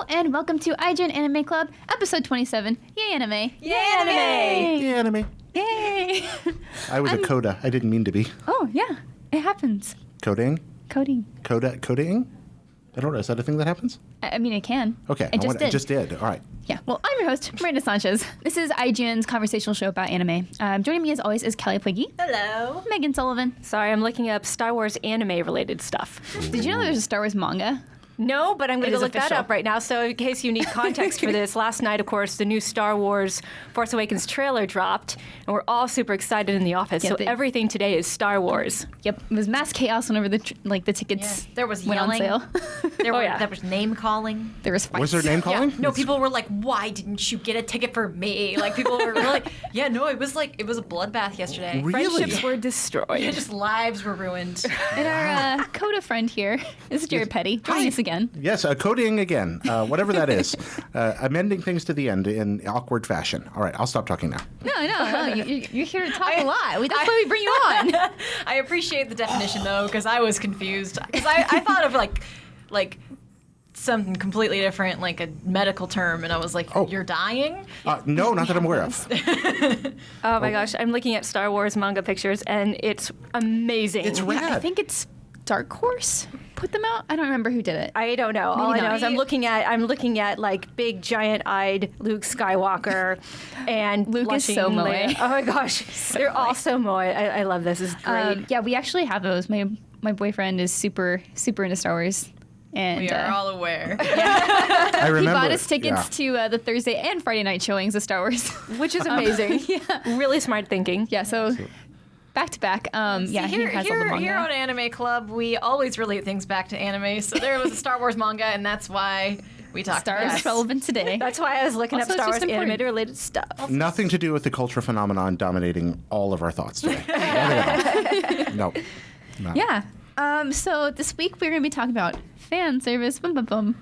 and welcome to IGN Anime Club, episode 27. Yay, anime! Yay, anime! Yeah, anime. Yay! I was a coda. I didn't mean to be. Oh, yeah, it happens. Coding? Coding. Coding? I don't know. Is that a thing that happens? I mean, it can. Okay. It just did. All right. Yeah. Well, I'm your host, Miranda Sanchez. This is IGN's conversational show about anime. Joining me, as always, is Kelly Pwiggy. Hello. Megan Sullivan. Sorry, I'm looking up Star Wars anime-related stuff. Did you know there's a Star Wars manga? No, but I'm going It to is look that official. up right now. So in case you need context for this, last night, of course, the new Star Wars Force Awakens trailer dropped, and we're all super excited in the office. Yeah, So they- everything today is Star Wars. Yep. It was mass chaos whenever the tickets There was went on yelling. sale. There was name calling. There was fights. Was there name calling? No, people were like, "Why didn't you get a ticket for me?" Like people were like, "Yeah, no, it was a bloodbath yesterday. Really? Friendships were destroyed. Just lives were ruined." And our Coda friend here is Jared Petty. Joining us again. Yes, coding again. Whatever that is. Amending things to the end in awkward fashion. All right, I'll stop talking now. No. You're here to talk a lot. That's why we bring you on. I appreciate the definition though, because I was confused. Because I thought of like something completely different, like a medical term, and I was like, Oh. "You're dying." No, not that I'm aware of. Oh my gosh, I'm looking at Star Wars manga pictures, and it's amazing. It's rad. I think it's Dark Horse put them out. I don't remember who did it. I don't know. All I Maybe know not. is I'm looking at like big giant-eyed Luke Skywalker and Luke is blushing so moe. Leia. Oh my gosh, they're all so moe. I love this. It's great. Yeah, we actually have those. My boyfriend is super into Star Wars, and We are all aware. I he remember. bought us tickets to the Thursday and Friday night showings of Star Wars. Which is amazing. Yeah. Really smart thinking. Yeah, so back to back. Yeah, See, he has all the manga. here on Anime Club, we always relate things back to anime. So there was a Star Wars manga, and that's why we talked Star about is it. relevant today. That's why I was looking Also, up it's Star just Wars important. animated-related stuff. Nothing to do with the cultural phenomenon dominating all of our thoughts today. No. Yeah. So this week we're going to be talking about fan service. Boom, boom, boom.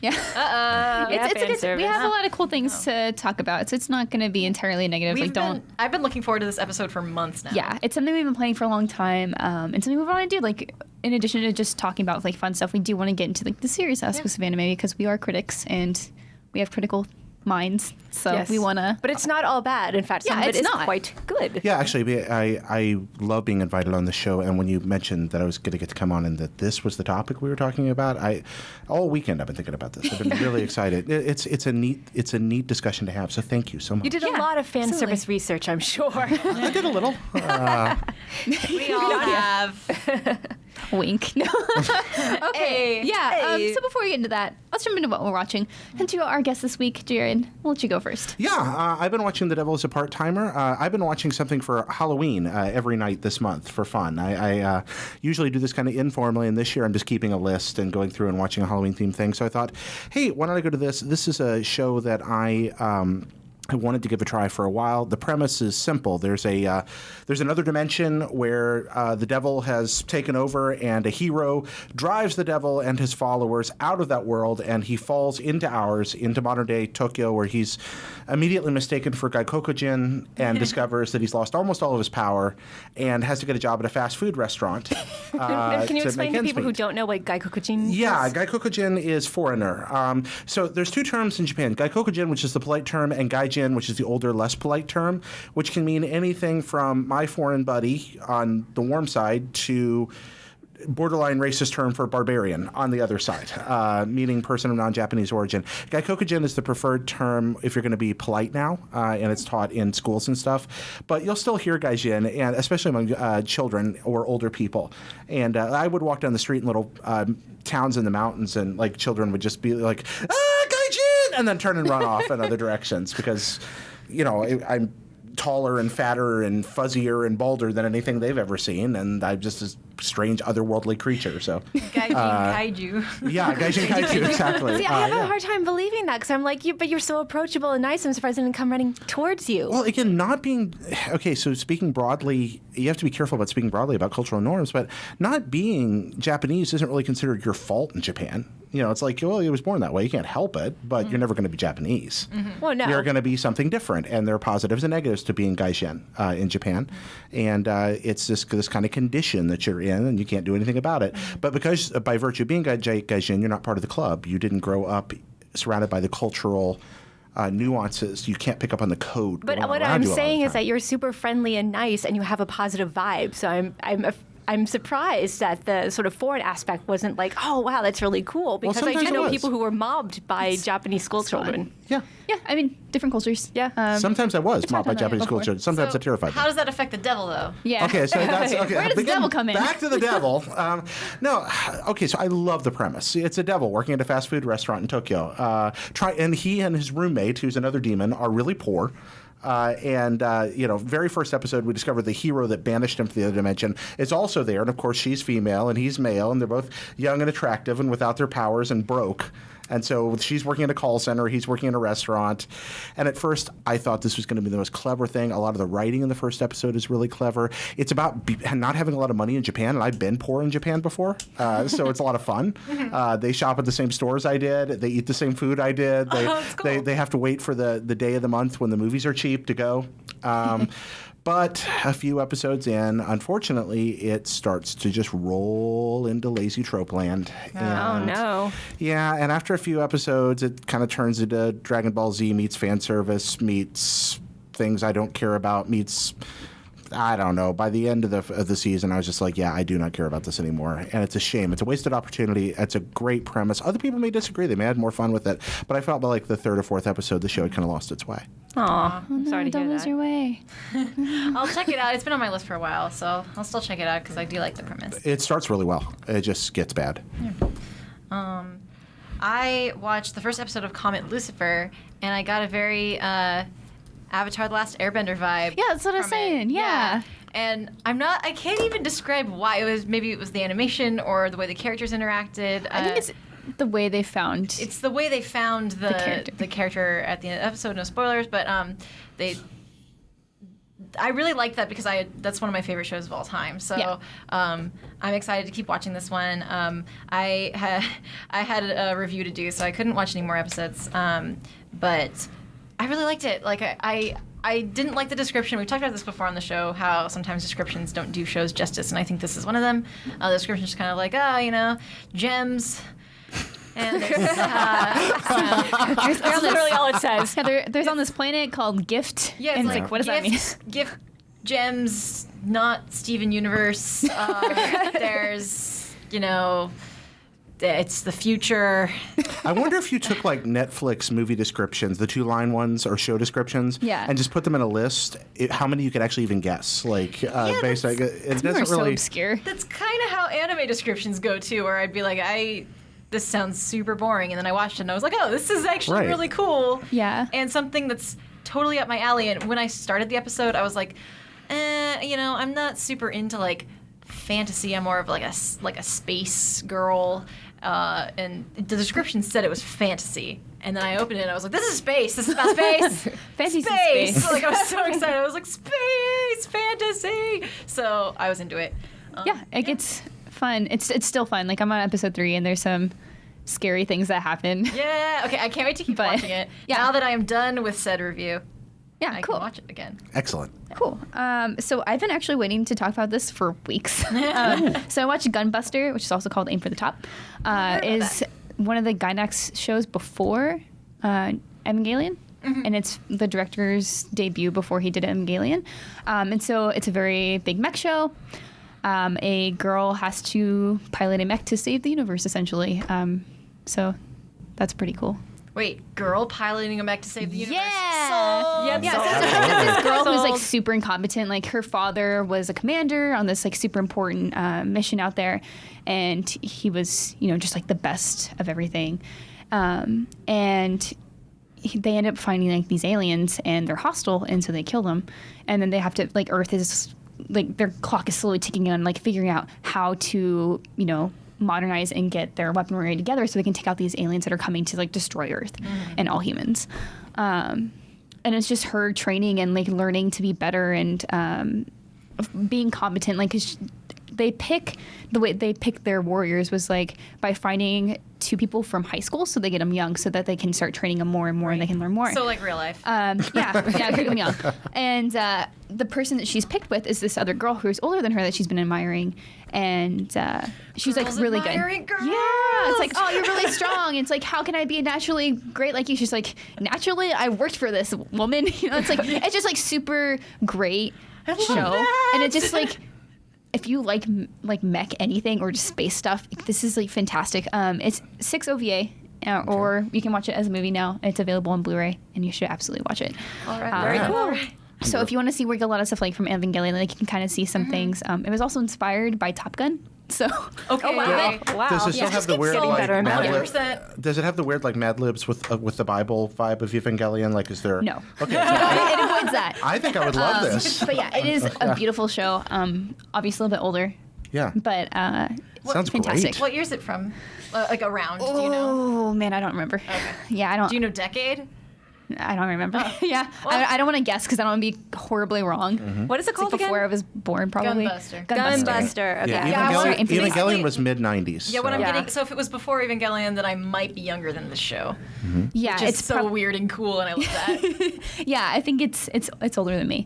Yeah. Yeah, it's fan a good, service. we have a lot of cool things to talk about, so it's not going to be entirely negative. I've been looking forward to this episode for months now. Yeah, it's something we've been planning for a long time, and something we want to do. Like, in addition to just talking about like fun stuff, we do want to get into like the serious aspects of anime because we are critics and we have critical minds. So Yes. we want to. But it's not all bad. In fact, some Yeah, of it it's is not. quite good. Yeah, actually, I love being invited on the show. And when you mentioned that I was going to get to come on and that this was the topic we were talking about, all weekend I've been thinking about this. I've been really excited. It's a neat discussion to have. So thank you so much. You did a Yeah, lot of fan absolutely. service research, I'm sure. I did a little. We all have. Wink. No. Okay. Hey, Yeah. hey. So before we get into that, let's jump into what we're watching. And to our guest this week, Jared, we'll let you go first. Yeah, I've been watching The Devil is a Part-Timer. I've been watching something for Halloween every night this month for fun. I usually do this kind of informally, and this year I'm just keeping a list and going through and watching a Halloween-themed thing. So I thought, hey, why don't I go to this? This is a show that I wanted to give a try for a while. The premise is simple. There's another dimension where the devil has taken over, and a hero drives the devil and his followers out of that world, and he falls into modern day Tokyo, where he's immediately mistaken for Gaikokujin and discovers that he's lost almost all of his power and has to get a job at a fast food restaurant. Can you explain to make ends people who meet. don't know what Gaikokujin Yeah, is? Gaikokujin is foreigner. So there's two terms in Japan. Gaikokujin, which is the polite term, and Gaijin, which is the older, less polite term, which can mean anything from my foreign buddy on the warm side to borderline racist term for barbarian on the other side, meaning person of non-Japanese origin. Gaikokujin is the preferred term if you're going to be polite now, and it's taught in schools and stuff. But you'll still hear gaijin, and especially among children or older people. And I would walk down the street in little towns in the mountains, and like children would just be like, "Ah, gaijin!" and then turn and run off in other directions because, I'm taller and fatter and fuzzier and balder than anything they've ever seen, and I'm just a strange otherworldly creature. So Gaijin Kaiju. yeah, gaijin kaiju, exactly. See, I have Yeah. a hard time believing that because I'm like, but you're so approachable and nice. I'm surprised I didn't come running towards you. Well, again, not being okay. So speaking broadly, you have to be careful about speaking broadly about cultural norms. But not being Japanese isn't really considered your fault in Japan. It's like, well, he was born that way. You can't help it, but you're never going to be Japanese. Well, no. You're going to be something different, and there are positives and negatives to being gaijin in Japan, and it's this kind of condition that you're in, and you can't do anything about it. But because by virtue of being gaijin, you're not part of the club. You didn't grow up surrounded by the cultural nuances. You can't pick up on the code. But going what around I'm you all the saying is time. that you're super friendly and nice, and you have a positive vibe. So I'm surprised that the sort of foreign aspect wasn't like, oh wow, that's really cool. Because I sometimes do it know was. people who were mobbed by Japanese school children. Yeah. Yeah, I mean, different cultures. Yeah. Sometimes I was mobbed by talked about Japanese it school before. children. Sometimes So it terrified me. how does that affect the devil, though? Yeah. Okay, so that's okay. Where does the devil come in? Back to the devil. No, okay. So I love the premise. It's a devil working at a fast food restaurant in Tokyo. And he and his roommate, who's another demon, are really poor. Very first episode, we discovered the hero that banished him to the other dimension is also there. And of course, she's female and he's male, and they're both young and attractive and without their powers and broke. And so she's working at a call center, he's working in a restaurant. And at first, I thought this was going to be the most clever thing. A lot of the writing in the first episode is really clever. It's about not having a lot of money in Japan, and I've been poor in Japan before, so it's a lot of fun. They shop at the same stores I did. They eat the same food I did. that's cool. They have to wait for the day of the month when the movies are cheap to go. But a few episodes in, unfortunately, it starts to just roll into lazy trope land. Oh And no. yeah, and after a few episodes, it kind of turns into Dragon Ball Z meets fan service, meets things I don't care about, meets, I don't know. By the end of the season, I was just like, yeah, I do not care about this anymore. And it's a shame. It's a wasted opportunity. It's a great premise. Other people may disagree. They may have more fun with it. But I felt by like the third or fourth episode, the show had kind of lost its way. Aw. Sorry to Don't hear lose that. your way. I'll check it out. It's been on my list for a while, so I'll still check it out because I do like the premise. It starts really well. It just gets bad. I watched the first episode of Comet Lucifer, and I got a very Avatar: The Last Airbender vibe. Yeah, that's what I was from it. saying. Yeah. And I can't even describe why. Maybe it was the animation or the way the characters interacted. I think it's the way they found. It's the way they found the character at the end of the episode. No spoilers, but I really like that because that's one of my favorite shows of all time. So Yeah. I'm excited to keep watching this one. I had a review to do, so I couldn't watch any more episodes. But I really liked it. Like I didn't like the description. We've talked about this before on the show, how sometimes descriptions don't do shows justice, and I think this is one of them. The description's kind of like, gems. And there's, That's literally all it says. Yeah, there's on this planet called Gift. yeah, and it's it's like, what does that mean? Gift gems, not Steven Universe. There's, it's the future. I wonder if you took like Netflix movie descriptions, the 2-line ones or show descriptions, Yeah. and just put them in a list, how many you could actually even guess. Like, based on it They were doesn't so really. obscure. That's kind of how anime descriptions go too, where I'd be like, this sounds super boring, and then I watched it and I was like, oh, this is actually Right. really cool. Yeah. And something that's totally up my alley. And when I started the episode, I was like, I'm not super into like fantasy. I'm more of like a space girl. And the description said it was fantasy. And then I opened it and I was like, this is space. This is about space. Fantasy space. space. Like, I was so excited. I was like, space, fantasy. So I was into it. Yeah, it gets fun. It's still fun. Like I'm on episode 3 and there's some scary things that happen. Yeah. Okay. I can't wait to keep But, watching it. yeah. Now that I am done with said review, Yeah, I cool. can watch it again. Excellent. Cool. So I've been actually waiting to talk about this for weeks. So I watched Gunbuster, which is also called Aim for the Top. Is one of the Gainax shows before Evangelion. And it's the director's debut before he did Evangelion. And so it's a very big mech show. A girl has to pilot a mech to save the universe, essentially. So that's pretty cool. Wait, girl piloting a mech to save the universe. Yeah. Sold. Yep. Yeah, Sold. so there's this girl who's like Sold. super incompetent. Like her father was a commander on this like super important mission out there, and he was just like the best of everything. And they end up finding like these aliens, and they're hostile, and so they kill them. And then they have to Earth is like their clock is slowly ticking on like figuring out how to modernize and get their weaponry together so they can take out these aliens that are coming to like destroy Earth and all humans. And it's just her training and like learning to be better and being competent. Like 'cause they pick the way they pick their warriors was like by finding 2 people from high school, so they get them young, so that they can start training them more and more, and they can learn more. So like real life. Yeah, pick them young. And the person that she's picked with is this other girl who's older than her that she's been admiring, and she's Girls like really admiring good. girls. Yeah, it's like, oh, you're really strong. It's like, how can I be naturally great like you? She's like, naturally, I worked for this woman. You know, it's like it's just like super great show, that. and it's just like. If you like mech anything or just space stuff, this is like fantastic. It's 6 OVA, or you can watch it as a movie now. It's available on Blu-ray, and you should absolutely watch it. All right. Very cool. So if you want to see where a lot of stuff like from Evangelion, like you can kind of see some things. It was also inspired by Top Gun. So Okay. Wow. Does it still have the weird getting like better and Mad better. Lib? 100%. Does it have the weird like Mad Libs with the Bible vibe of Evangelion? Like, is there? No. Okay. it avoids that. I think I would love this. But yeah, it is a beautiful show. Obviously a little bit older, Yeah. but Sounds fantastic. great. What year's it from? Like around? Do you know? Oh man, I don't remember. Yeah, I don't. Do you know decade? I don't remember. Yeah, I don't want to guess because I don't want to be horribly wrong. What is it It's called like before I again? was born, probably. Gunbuster. Gunbuster. Okay. Yeah, Yeah, sorry, Evangelion, Infinity- Evangelion was mid '90s. Yeah, what I'm Yeah. getting. So if it was before Evangelion, then I might be younger than this show. Yeah, Which is it's so weird and cool, and I love that. Yeah, I think it's older than me.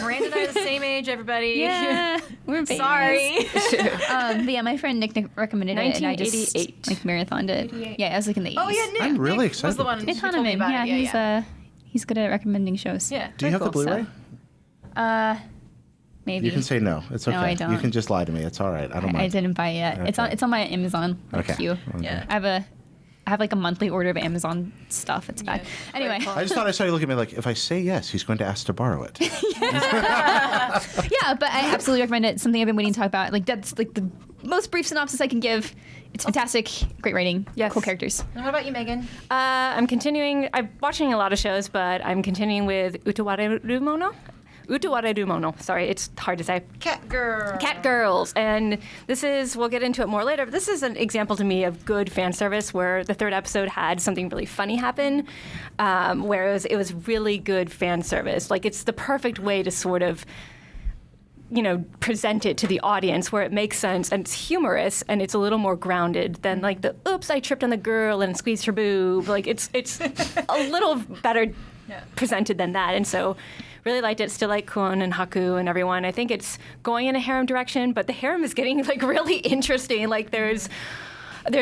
Miranda and I are the same age, everybody. Yeah, we're babies. Sorry. But yeah, my friend Nick recommended it, and I just 1988. like marathoned it. Yeah, I was like in the 80s. Oh yeah, Nick. I'm really Nick excited. Was the one Nick who told me Hanneman. about Yeah, it. he's good at recommending shows. Yeah. Do you have the Very cool, Blu-ray? Maybe. You can say no. It's okay. No, I You don't. can just lie to me. It's all right. I don't I mind. didn't buy it yet. Okay. It's on my Amazon Okay. queue. Yeah. I have like a monthly order of Amazon stuff. It's bad. Yeah. Anyway, I just thought I saw you looking at me like, if I say yes, he's going to ask to borrow it. yeah, but I absolutely recommend it. Something I've been waiting to talk about. Like that's like the most brief synopsis I can give. It's fantastic, great writing, Yes. cool characters. And what about you, Megan? I'm continuing. I'm watching a lot of shows, but I'm continuing with Utawarerumono. Utawarerumono. Sorry, it's hard to say. Cat girl. Cat Girls. And this is, we'll get into it more later, but this is an example to me of good fan service where the third episode had something really funny happen, where it was really good fan service. Like, it's the perfect way to sort of, present it to the audience where it makes sense and it's humorous and it's a little more grounded than like the oops, I tripped on the girl and squeezed her boob. Like, it's a little better presented than that. And so really liked it. Still like Kwon and Haku and everyone. I think it's going in a harem direction, but the harem is getting like really interesting. Like there's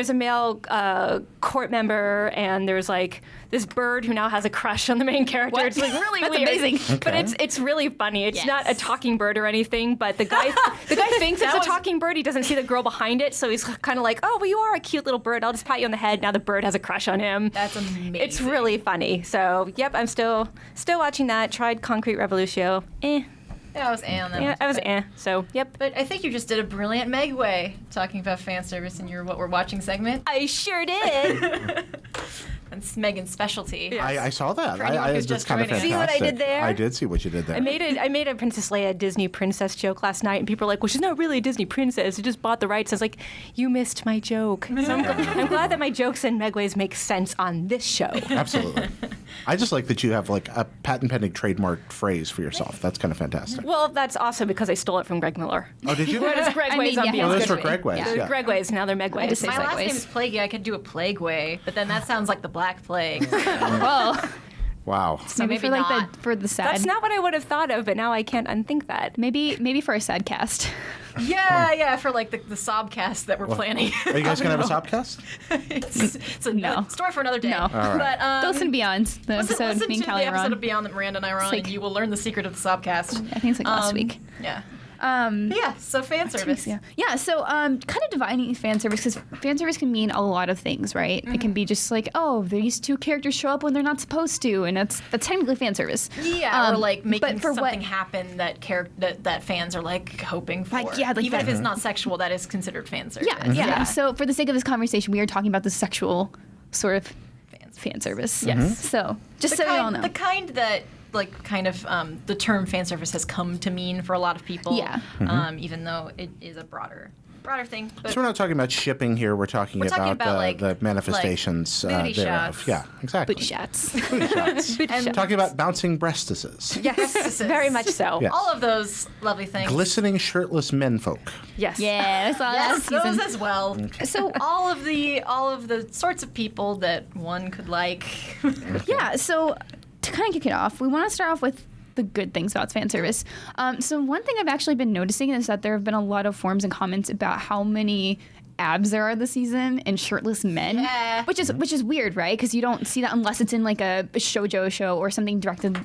a male court member, and there's like this bird who now has a crush on the main character. What? It's like really That's weird. amazing. But it's really funny. It's Yes. not a talking bird or anything, but the guy thinks it's a talking bird. He doesn't see the girl behind it, so he's kind of like, oh, well, you are a cute little bird. I'll just pat you on the head. Now the bird has a crush on him. That's amazing. It's really funny. So yep, I'm still watching that. Tried Concrete Revolution. Yeah, I was on that. Yeah, one. I was So yep. But I think you just did a brilliant Megway talking about fan service in your What We're Watching segment. I sure did. That's Megan's specialty. I saw that. For anyone who's that's just kind of joining us. fantastic. See what I did there? I did see what you did there. I made a Princess Leia Disney princess joke last night, and people were like, "Well, she's not really a Disney princess. She just bought the rights." I was like, "You missed my joke." So I'm glad that my jokes and Megways make sense on this show. Absolutely. I just like that you have like a patent pending trademark phrase for yourself. That's kind of fantastic. Well, that's also because I stole it from Greg Miller. Oh, did you? What is Greg I Ways mean, on yeah, Beyond Oh, it's those Good were good. Greg Ways. Yeah. Yeah. Greg Ways, now they're Megways. just say My last Segways. name is Plague. I could do a Plague Way, but then that sounds like the Black Plague. Well, Wow. maybe maybe for like not. for the sad. That's not what I would have thought of, but now I can't unthink that. Maybe for a sad cast. yeah, for like the Sobcast that we're planning. Are you guys going to have a Sobcast? it's a No. story for another day. No. All right. But Listen Beyond the episode listen me and to the Callie were episode on. of Beyond that Miranda and I were on, like- and you will learn the secret of the Sobcast. I think it's like last week. Yeah. Um, Yeah. So fan service. Yeah. So, kind of defining fan service, because fan service can mean a lot of things, right? It can be just like, oh, these two characters show up when they're not supposed to, and that's technically fan service. Yeah, or like making but for something what- happen that fans are like hoping for. Like, yeah, like even that- if it's not sexual, that is considered fan service. Yeah. So, for the sake of this conversation, we are talking about the sexual sort of fan service. Yes. So, just The so you all kind, know. the kind that like kind of the term fan service has come to mean for a lot of people. Yeah. Even though it is a broader broader thing. But So we're not talking about shipping here. We're talking talking about, about, like, the manifestations booty thereof. shots. Yeah, exactly. Booty shots. Booty shots. And- Talking about bouncing breastises. Yes, very much so. Yeah. all of those lovely things. Glistening shirtless menfolk. Yes. Yeah, I saw Yes, that season. those as well. So all of the sorts of people that one could like. yeah, so to kind of kick it off, we want to start off with the good things about fan service. So one thing I've actually been noticing is that there have been a lot of forums and comments about how many abs there are this season and shirtless men, Yeah. which is weird, right? Because you don't see that unless it's in like a shoujo show or something directed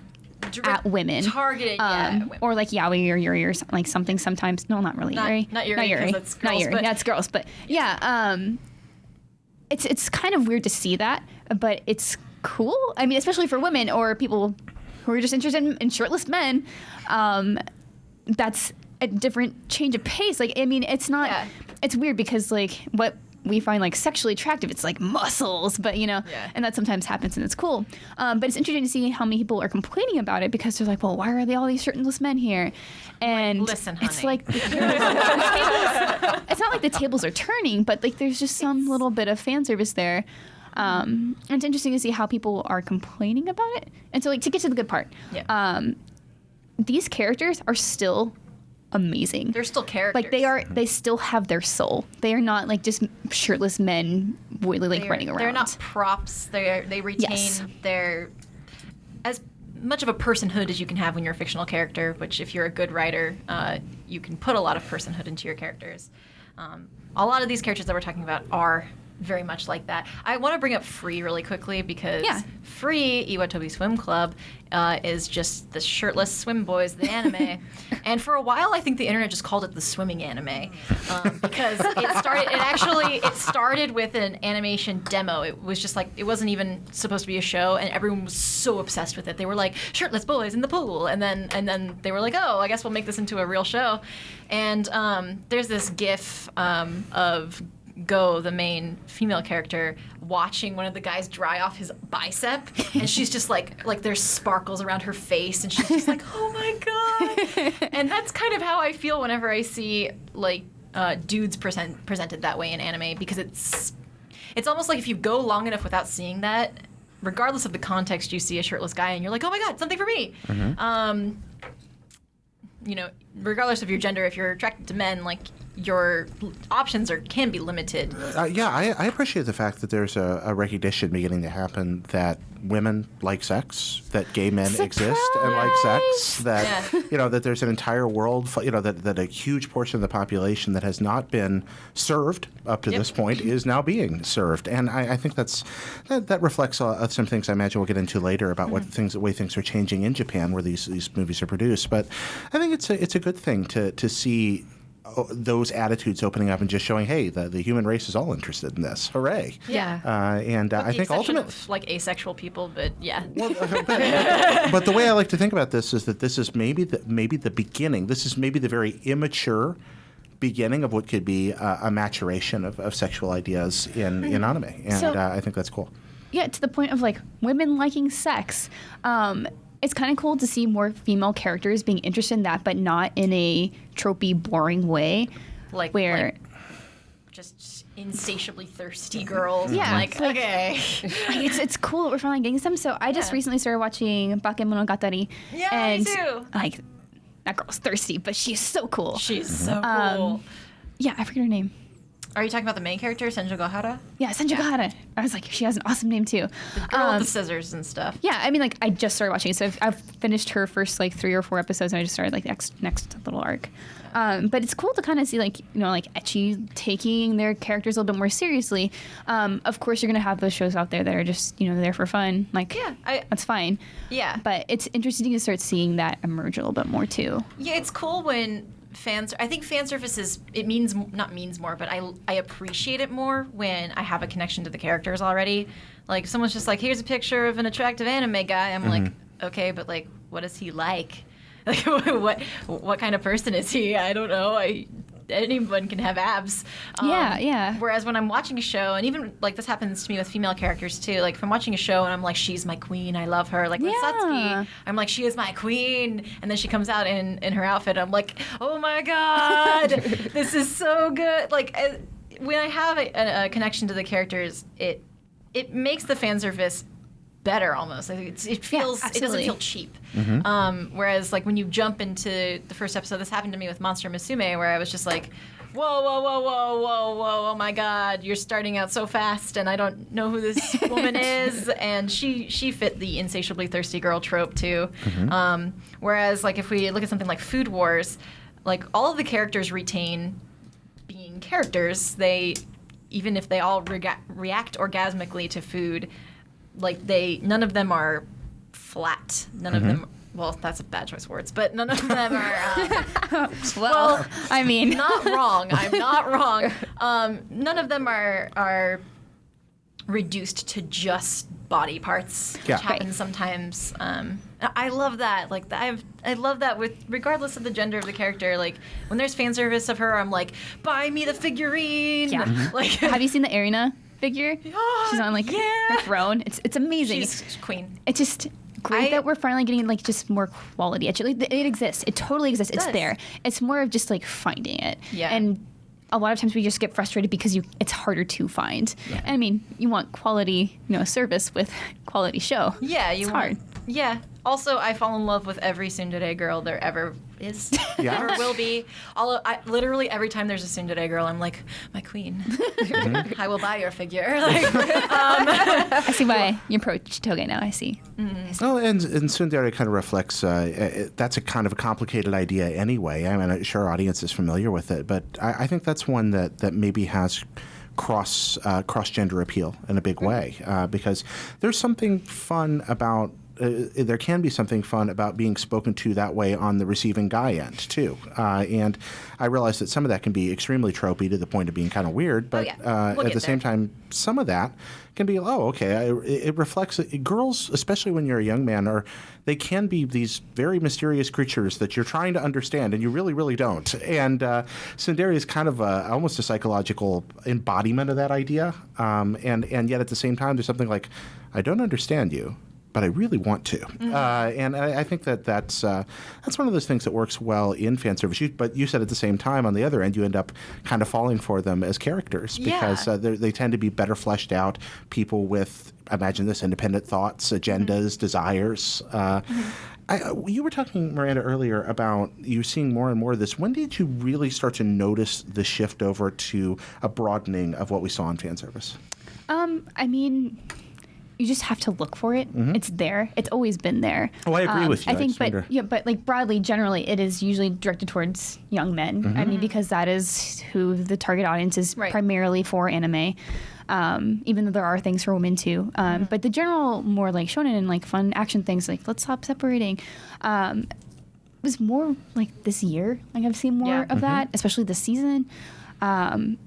at women, Targeted, yeah. or like yaoi or yuri or something, like something sometimes. No, not really. Not- Yuri. not Yuri, 'cause that's Not girls, Yuri. but- Yeah, it's girls. But yeah, it's kind of weird to see that, but it's cool. I mean, especially for women or people who are just interested in shirtless men. That's a different change of pace. Like, I mean, it's not. Yeah. It's weird because like what we find like sexually attractive, it's like muscles, but you know, Yeah. and that sometimes happens and it's cool. But it's interesting to see how many people are complaining about it because they're like, well, why are they all these shirtless men here? And listen, it's honey. like the tables, it's not like the tables are turning, but like there's just some little bit of fan service there. And it's interesting to see how people are complaining about it. And so, like, to get to the good part, Yeah. these characters are still amazing. They're still characters. Like they still have their soul. They are not like just shirtless men like running around. They're not props. They retain Yes. their as much of a personhood as you can have when you're a fictional character. Which, if you're a good writer, you can put a lot of personhood into your characters. A lot of these characters that we're talking about are very much like that. I want to bring up Free really quickly because Yeah. Free, Iwatobi Swim Club, is just the shirtless swim boys, of the anime. And for a while, I think the internet just called it the swimming anime because it started with an animation demo. It was just like, it wasn't even supposed to be a show, and everyone was so obsessed with it. They were like, shirtless boys in the pool, and then they were like, oh, I guess we'll make this into a real show. And there's this GIF of Go, the main female character, watching one of the guys dry off his bicep, and she's just like there's sparkles around her face, and she's just like, oh my god. And that's kind of how I feel whenever I see like dudes presented that way in anime, because it's almost like if you go long enough without seeing that, regardless of the context, you see a shirtless guy and you're like, oh my god, something for me. You know, regardless of your gender, if you're attracted to men, like, your options can be limited. Yeah, I appreciate the fact that there's a recognition beginning to happen that women like sex, that gay men exist and like sex, that you know, that there's an entire world, you know, that a huge portion of the population that has not been served up to this point is now being served, and I think that reflects some things I imagine we'll get into later about the way things are changing in Japan where these movies are produced. But I think it's a good thing to see those attitudes opening up and just showing, hey, the human race is all interested in this. Hooray! Yeah. I think ultimately, like asexual people, but yeah. well, but the way I like to think about this is that this is maybe the beginning. This is maybe the very immature beginning of what could be a maturation of sexual ideas in anime, and So- I think that's cool. Yeah, to the point of like women liking sex. It's kind of cool to see more female characters being interested in that, but not in a tropey, boring way. Like where just insatiably thirsty girls. Yeah, Like, it's like- okay. it's cool that we're finally getting some. So I just Yeah. recently started watching Bakemonogatari. Yeah, and me too. like that girl's thirsty, but she's so cool. She's so cool. Yeah, I forget her name. Are you talking about the main character, Senju Gohara? Yeah, Senju Gahara. I was like, she has an awesome name too. Girl with the scissors and stuff. Yeah, I mean, like I just started watching it, so I've finished her first like 3 or 4 episodes, and I just started like the next little arc. But it's cool to kind of see like, you know, like ecchi taking their characters a little bit more seriously. Of course, you're gonna have those shows out there that are just, you know, there for fun. Like, Yeah, that's fine. Yeah. But it's interesting to start seeing that emerge a little bit more too. Yeah, it's cool when I think fan service is, it means, not means more, but I appreciate it more when I have a connection to the characters already. Like, if someone's just like, here's a picture of an attractive anime guy, I'm like, okay, but like, what is he like? Like, what kind of person is he? I don't know. anyone can have abs. Yeah. Whereas when I'm watching a show, and even like this happens to me with female characters too. Like if I'm watching a show and I'm like, she's my queen, I love her. Like with Yeah. Satsuki, I'm like, she is my queen, and then she comes out in her outfit. I'm like, oh my god, this is so good. Like when I have a connection to the characters, it makes the fan service better almost. Like it feels it doesn't absolutely. feel cheap. Whereas like when you jump into the first episode, this happened to me with Monster Musume, where I was just like, whoa, oh my god, you're starting out so fast, and I don't know who this woman is, and she fit the insatiably thirsty girl trope too. Whereas like if we look at something like Food Wars, like all of the characters retain being characters. They, even if they all react orgasmically to food, like none of them are flat. None of them. Well, that's a bad choice of words, but none of them are. Well, I mean, Not wrong. I'm not wrong. None of them are reduced to just body parts, Yeah. which happens sometimes. I love that. Like I love that with regardless of the gender of the character. Like when there's fan service of her, I'm like, buy me the figurine. Yeah. Like have you seen the Arena figure? She's on like her throne. It's amazing. she's queen. It's just great that we're finally getting like just more quality. Actually, it exists. It totally exists. It's does. there. It's more of just like finding it. Yeah. And a lot of times we just get frustrated because it's harder to find. And I mean, you want quality, service with quality show. Yeah, it's hard. Yeah. Also, I fall in love with every tsundere girl there ever is, Yeah. ever will be. Literally every time there's a tsundere girl, I'm like, my queen. I will buy your figure. Like, I see why you approach Toge now. I see. Well, and tsundere kind of reflects that's a kind of a complicated idea anyway. I mean, I'm sure our audience is familiar with it, but I think that's one that maybe has cross gender appeal in a big way because there's something fun about. There can be something fun about being spoken to that way on the receiving guy end too, and I realize that some of that can be extremely tropey to the point of being kind of weird. But We'll at the same there. time, some of that can be it reflects girls, especially when you're a young man, they can be these very mysterious creatures that you're trying to understand and you really, really don't. And tsundere is kind of almost a psychological embodiment of that idea, and yet at the same time, there's something like, I don't understand you, but I really want to. And I think that's one of those things that works well in fan service. But you said at the same time, on the other end, you end up kind of falling for them as characters because they tend to be better fleshed out people with, imagine this, independent thoughts, agendas, desires. You were talking, Miranda, earlier about you seeing more and more of this. When did you really start to notice the shift over to a broadening of what we saw in fan service? I mean, you just have to look for it. It's there. It's always been there. Oh, I agree with you. I think, just wonder- but like broadly, generally, it is usually directed towards young men. I mean, because that is who the target audience is Right. primarily for anime. Even though there are things for women too. But the general more like shonen and like fun action things, like let's stop separating, was more like this year. Like I've seen more of that, especially this season. And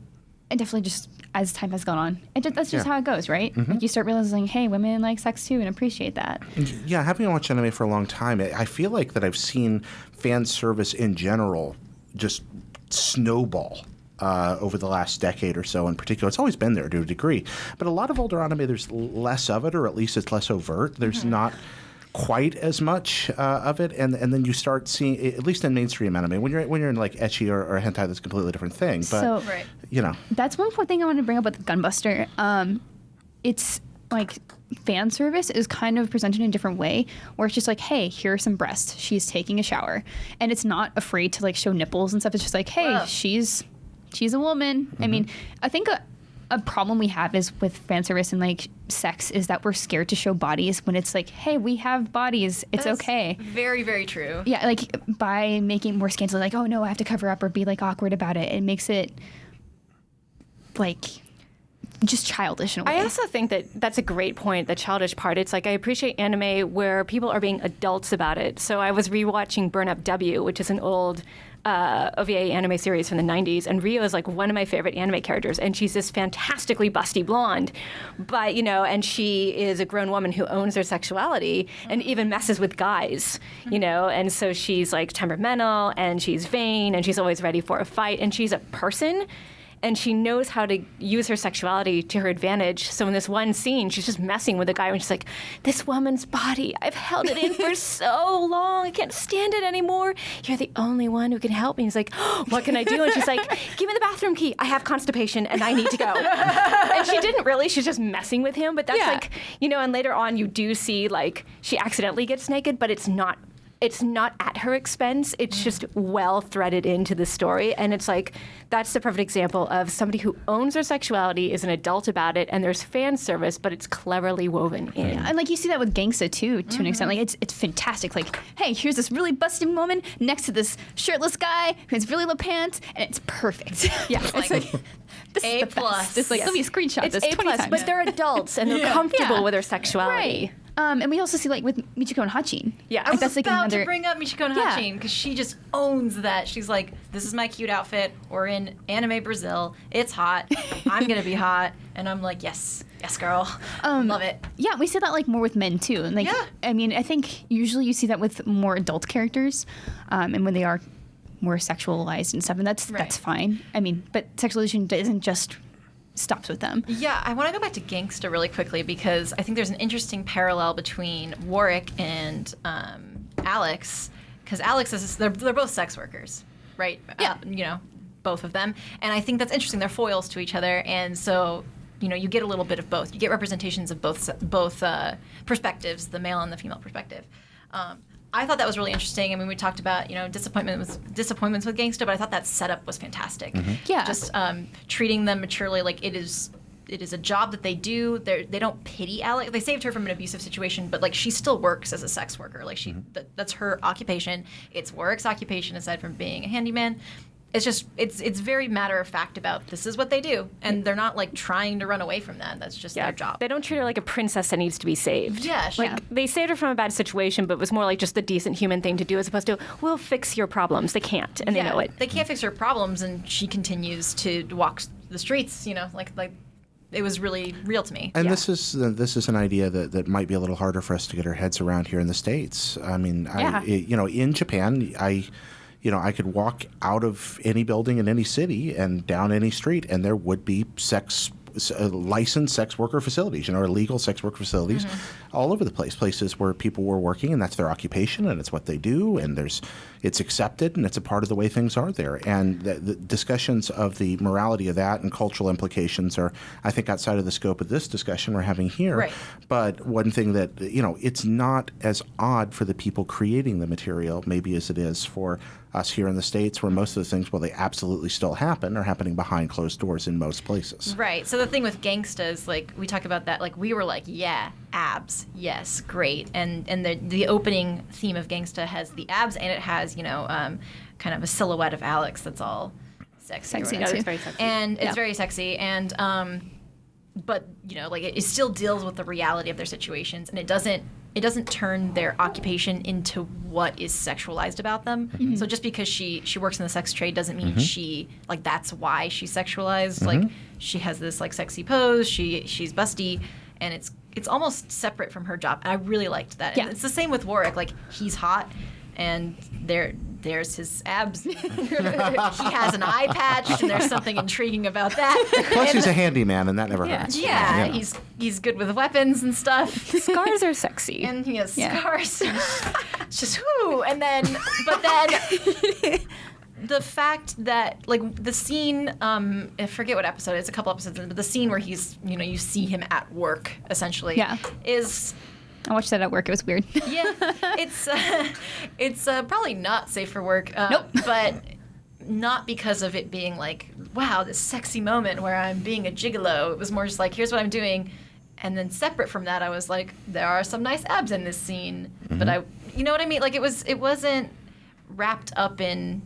definitely just as time has gone on. That's just how it goes, right? Like you start realizing, hey, women like sex too and appreciate that. Yeah, having watched anime for a long time, I feel like that I've seen fan service in general just snowball over the last decade or so in particular. It's always been there to a degree. But a lot of older anime, there's less of it, or at least it's less overt. There's not quite as much of it, and then you start seeing, at least in mainstream anime, when you're in like ecchi or hentai, that's a completely different thing. But So- Right. That's one thing I want to bring up with Gunbuster. It's like fan service is kind of presented in a different way, where it's just like, hey, here's some breasts. She's taking a shower, and it's not afraid to like show nipples and stuff. It's just like, hey, Whoa. she's a woman. I mean, I think a problem we have is with fan service and like sex is that we're scared to show bodies when it's like, hey, we have bodies. It's That's okay. Very, very true. Yeah, like by making it more scantily, like, oh no, I have to cover up or be like awkward about it. It makes it like just childish in a way. I also think that that's a great point, the childish part. It's like I appreciate anime where people are being adults about it. So I was rewatching Burn Up W, which is an old OVA anime series from the 90s, and Rio is like one of my favorite anime characters, and she's this fantastically busty blonde, but and she is a grown woman who owns her sexuality and even messes with guys, and so she's like temperamental and she's vain and she's always ready for a fight, and she's a person. And she knows how to use her sexuality to her advantage. So in this one scene, she's just messing with a guy, and she's like, "This woman's body, I've held it in for so long. I can't stand it anymore. You're the only one who can help me." And he's like, "Oh, what can I do?" And she's like, "Give me the bathroom key. I have constipation, and I need to go." And she didn't really. She's just messing with him. But that's like, and later on, you do see, like, she accidentally gets naked, but it's not at her expense. It's just well threaded into the story. And it's like, that's the perfect example of somebody who owns their sexuality, is an adult about it, and there's fan service, but it's cleverly woven in. And like you see that with Gangsta too, to an extent. Like it's fantastic. Like, hey, here's this really busting woman next to this shirtless guy who has really low pants, and it's perfect. Yeah, it's like this A is the best. plus. It's like, let me screenshot It's this A 20 plus, times. but they're adults and they're comfortable with their sexuality. Right. And we also see like with Michiko and Hachin. Yeah. I was that's like about another. to bring up Michiko and Yeah. Hachin because she just owns that. She's like, this is my cute outfit. We're in anime Brazil. It's hot. I'm going to be hot. And I'm like, yes, girl. Love it. Yeah, we see that like more with men too. And like, Yeah. I mean, I think usually you see that with more adult characters, and when they are more sexualized and stuff, and that's Right. fine. I mean, but sexualization isn't just stops with them. Yeah, I want to go back to Gangsta really quickly because I think there's an interesting parallel between Warwick and Alex, because Alex they're both sex workers, right? Yeah. Both of them, and I think that's interesting. They're foils to each other, and so you get a little bit of both. You get representations of both perspectives, the male and the female perspective. I thought that was really interesting. I mean, we talked about disappointments with Gangsta, but I thought that setup was fantastic. Yeah. Just treating them maturely, like it is a job that they do. They don't pity Alex. They saved her from an abusive situation, but like she still works as a sex worker. Like that's her occupation. It's Warwick's occupation aside from being a handyman. It's just it's very matter of fact about this is what they do, and they're not like trying to run away from that. That's just their job. They don't treat her like a princess that needs to be saved. Yeah, They saved her from a bad situation, but it was more like just the decent human thing to do as opposed to, we'll fix your problems. They can't, and they know it. They can't fix her problems, and she continues to walk the streets. Like it was really real to me. And this is an idea that might be a little harder for us to get our heads around here in the States. I mean, in Japan, I could walk out of any building in any city and down any street, and there would be licensed sex worker facilities, or illegal sex worker facilities all over the place, places where people were working, and that's their occupation, and it's what they do, and it's accepted, and it's a part of the way things are there. And the discussions of the morality of that and cultural implications are, I think, outside of the scope of this discussion we're having here. Right. But one thing that, it's not as odd for the people creating the material, maybe as it is for us here in the States, where most of the things, they absolutely still happen, are happening behind closed doors in most places. Right. So the thing with Gangsta is, like, we talk about that, like, we were like, yeah, abs, yes, great. And the opening theme of Gangsta has the abs, and it has, kind of a silhouette of Alex that's all sexy. Sexy, or yeah, whatever. it's very sexy. And it's very sexy. And, but, like, it still deals with the reality of their situations, and it doesn't turn their occupation into what is sexualized about them. So just because she works in the sex trade doesn't mean she, like, that's why she's sexualized. Like, she has this, like, sexy pose, she's busty, and it's almost separate from her job. And I really liked that. Yeah. And it's the same with Warwick. Like, he's hot, and there's his abs. He has an eye patch, and there's something intriguing about that. Plus, And- he's a handyman, and that never hurts. yeah, You know. he's good with weapons and stuff. Scars are sexy. And he has Yeah. scars. It's just whoo. And then, but then the fact that, like, the scene, I forget what episode, it's a couple episodes in, but the scene where he's, you see him at work, essentially, Yeah. is, I watched that at work. It was weird. yeah, it's probably not safe for work. Nope. But not because of it being like, wow, this sexy moment where I'm being a gigolo. It was more just like, here's what I'm doing. And then separate from that, I was like, there are some nice abs in this scene. But you know what I mean? Like, it wasn't wrapped up in,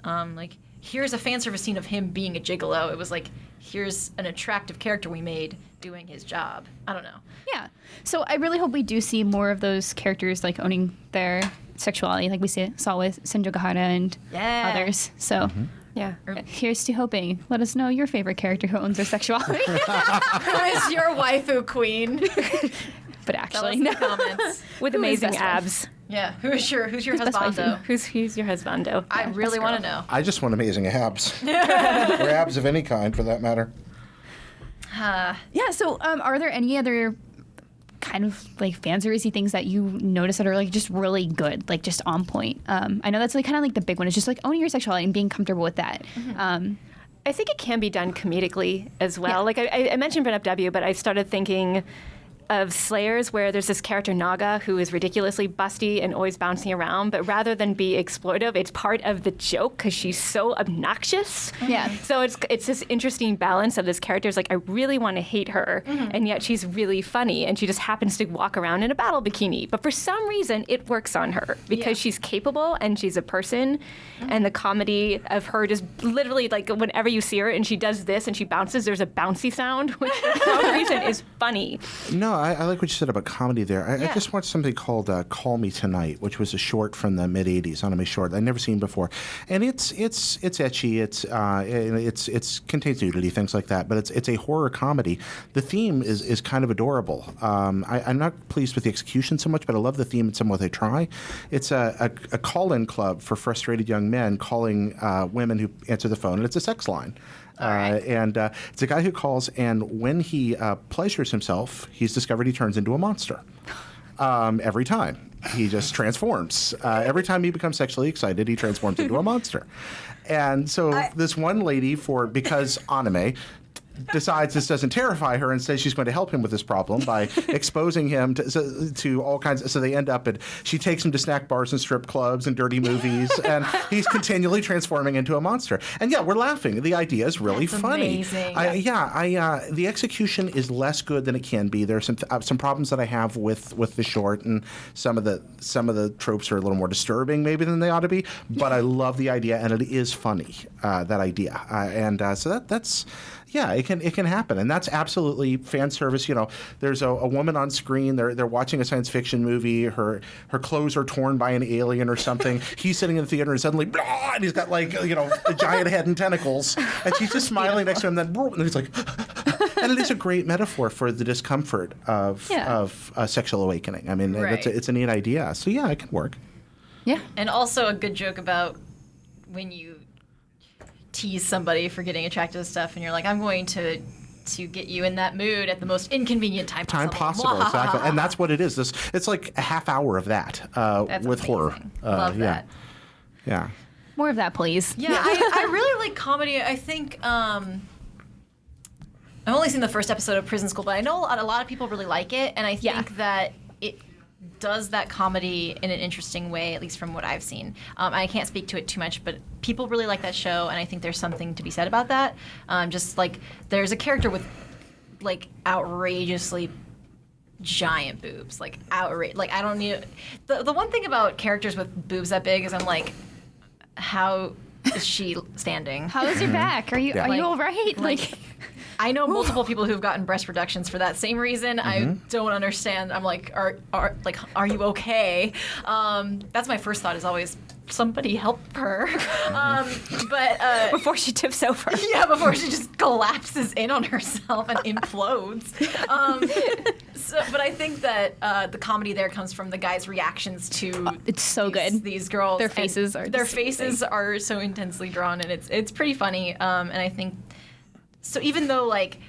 like, here's a fan service scene of him being a gigolo. It was like, here's an attractive character we made doing his job. I don't know. Yeah. So I really hope we do see more of those characters like owning their sexuality, like we saw with Senjo Gahara and Yeah. others. So Yeah. here's to hoping. Let us know your favorite character who owns their sexuality. Who is your waifu queen? But Tell us actually, in no. the comments. With Who is amazing best wife? abs. Yeah, who's your best husbando? waifu? Who's your husbando? I really best want to girl. know. I just want amazing abs. Or abs of any kind, for that matter. Yeah. So are there any other kind of like fan servicey things that you notice that are like just really good, like just on point? I know that's like kind of like the big one. It's just like owning your sexuality and being comfortable with that. I think it can be done comedically as well. Yeah. Like I mentioned Bren Up W, but I started thinking of Slayers, where there's this character Naga who is ridiculously busty and always bouncing around, but rather than be exploitive, it's part of the joke because she's so obnoxious. Yeah. So it's this interesting balance of this character is like, I really want to hate her, and yet she's really funny, and she just happens to walk around in a battle bikini. But for some reason, it works on her because she's capable and she's a person, and the comedy of her just literally like whenever you see her and she does this and she bounces, there's a bouncy sound, which for some reason is funny. No, I like what you said about comedy there. I Yeah. just watched something called Call Me Tonight, which was a short from the mid '80s, anime short I'd never seen before, and it's etchy. It's contains nudity, things like that, but it's a horror comedy. The theme is kind of adorable. I'm not pleased with the execution so much, but I love the theme and some of what they try. It's a call-in club for frustrated young men calling women who answer the phone, and it's a sex line. And it's a guy who calls, and when he pleasures himself, he's discovered he turns into a monster. Every time. He just transforms. Every time he becomes sexually excited, he transforms into a monster. And so this one lady, because anime, decides this doesn't terrify her and says she's going to help him with this problem by exposing him to all kinds. So they end up she takes him to snack bars and strip clubs and dirty movies, and he's continually transforming into a monster. And yeah, we're laughing. The idea is really That's funny. amazing. The execution is less good than it can be. There's some problems that I have with the short, and some of the tropes are a little more disturbing maybe than they ought to be. But I love the idea, and it is funny, that idea. So that's. Yeah, it can happen, and that's absolutely fan service. You know, there's a woman on screen. They're watching a science fiction movie. Her clothes are torn by an alien or something. He's sitting in the theater, and suddenly, blah, and he's got like a giant head and tentacles, and she's just smiling next to him. Then, and he's like, and it is a great metaphor for the discomfort of sexual awakening. I mean, Right. it's a neat idea. So yeah, it can work. Yeah. And also a good joke about when you tease somebody for getting attracted to stuff, and you're like, I'm going to get you in that mood at the most inconvenient time Possible, exactly, and that's what it is. It's like a half hour of that That's with amazing. horror. Love that. Yeah. More of that, please. Yeah, I really like comedy. I think I've only seen the first episode of Prison School, but I know a lot of people really like it, and I think that it does that comedy in an interesting way, at least from what I've seen. I can't speak to it too much, but people really like that show, and I think there's something to be said about that. Just like there's a character with like outrageously giant boobs, like I don't need the one thing about characters with boobs that big is I'm like, how is she standing? How is your back? Are you Yeah. all right? Like I know multiple people who've gotten breast reductions for that same reason. I don't understand. I'm like, are you okay? That's my first thought. Is always somebody help her. But Before she tips over. yeah, before she just collapses in on herself and implodes. But I think that the comedy there comes from the guy's reactions to it's so good. these girls. Their and faces are their just faces are so intensely drawn, and it's pretty funny. And I think so. Even though like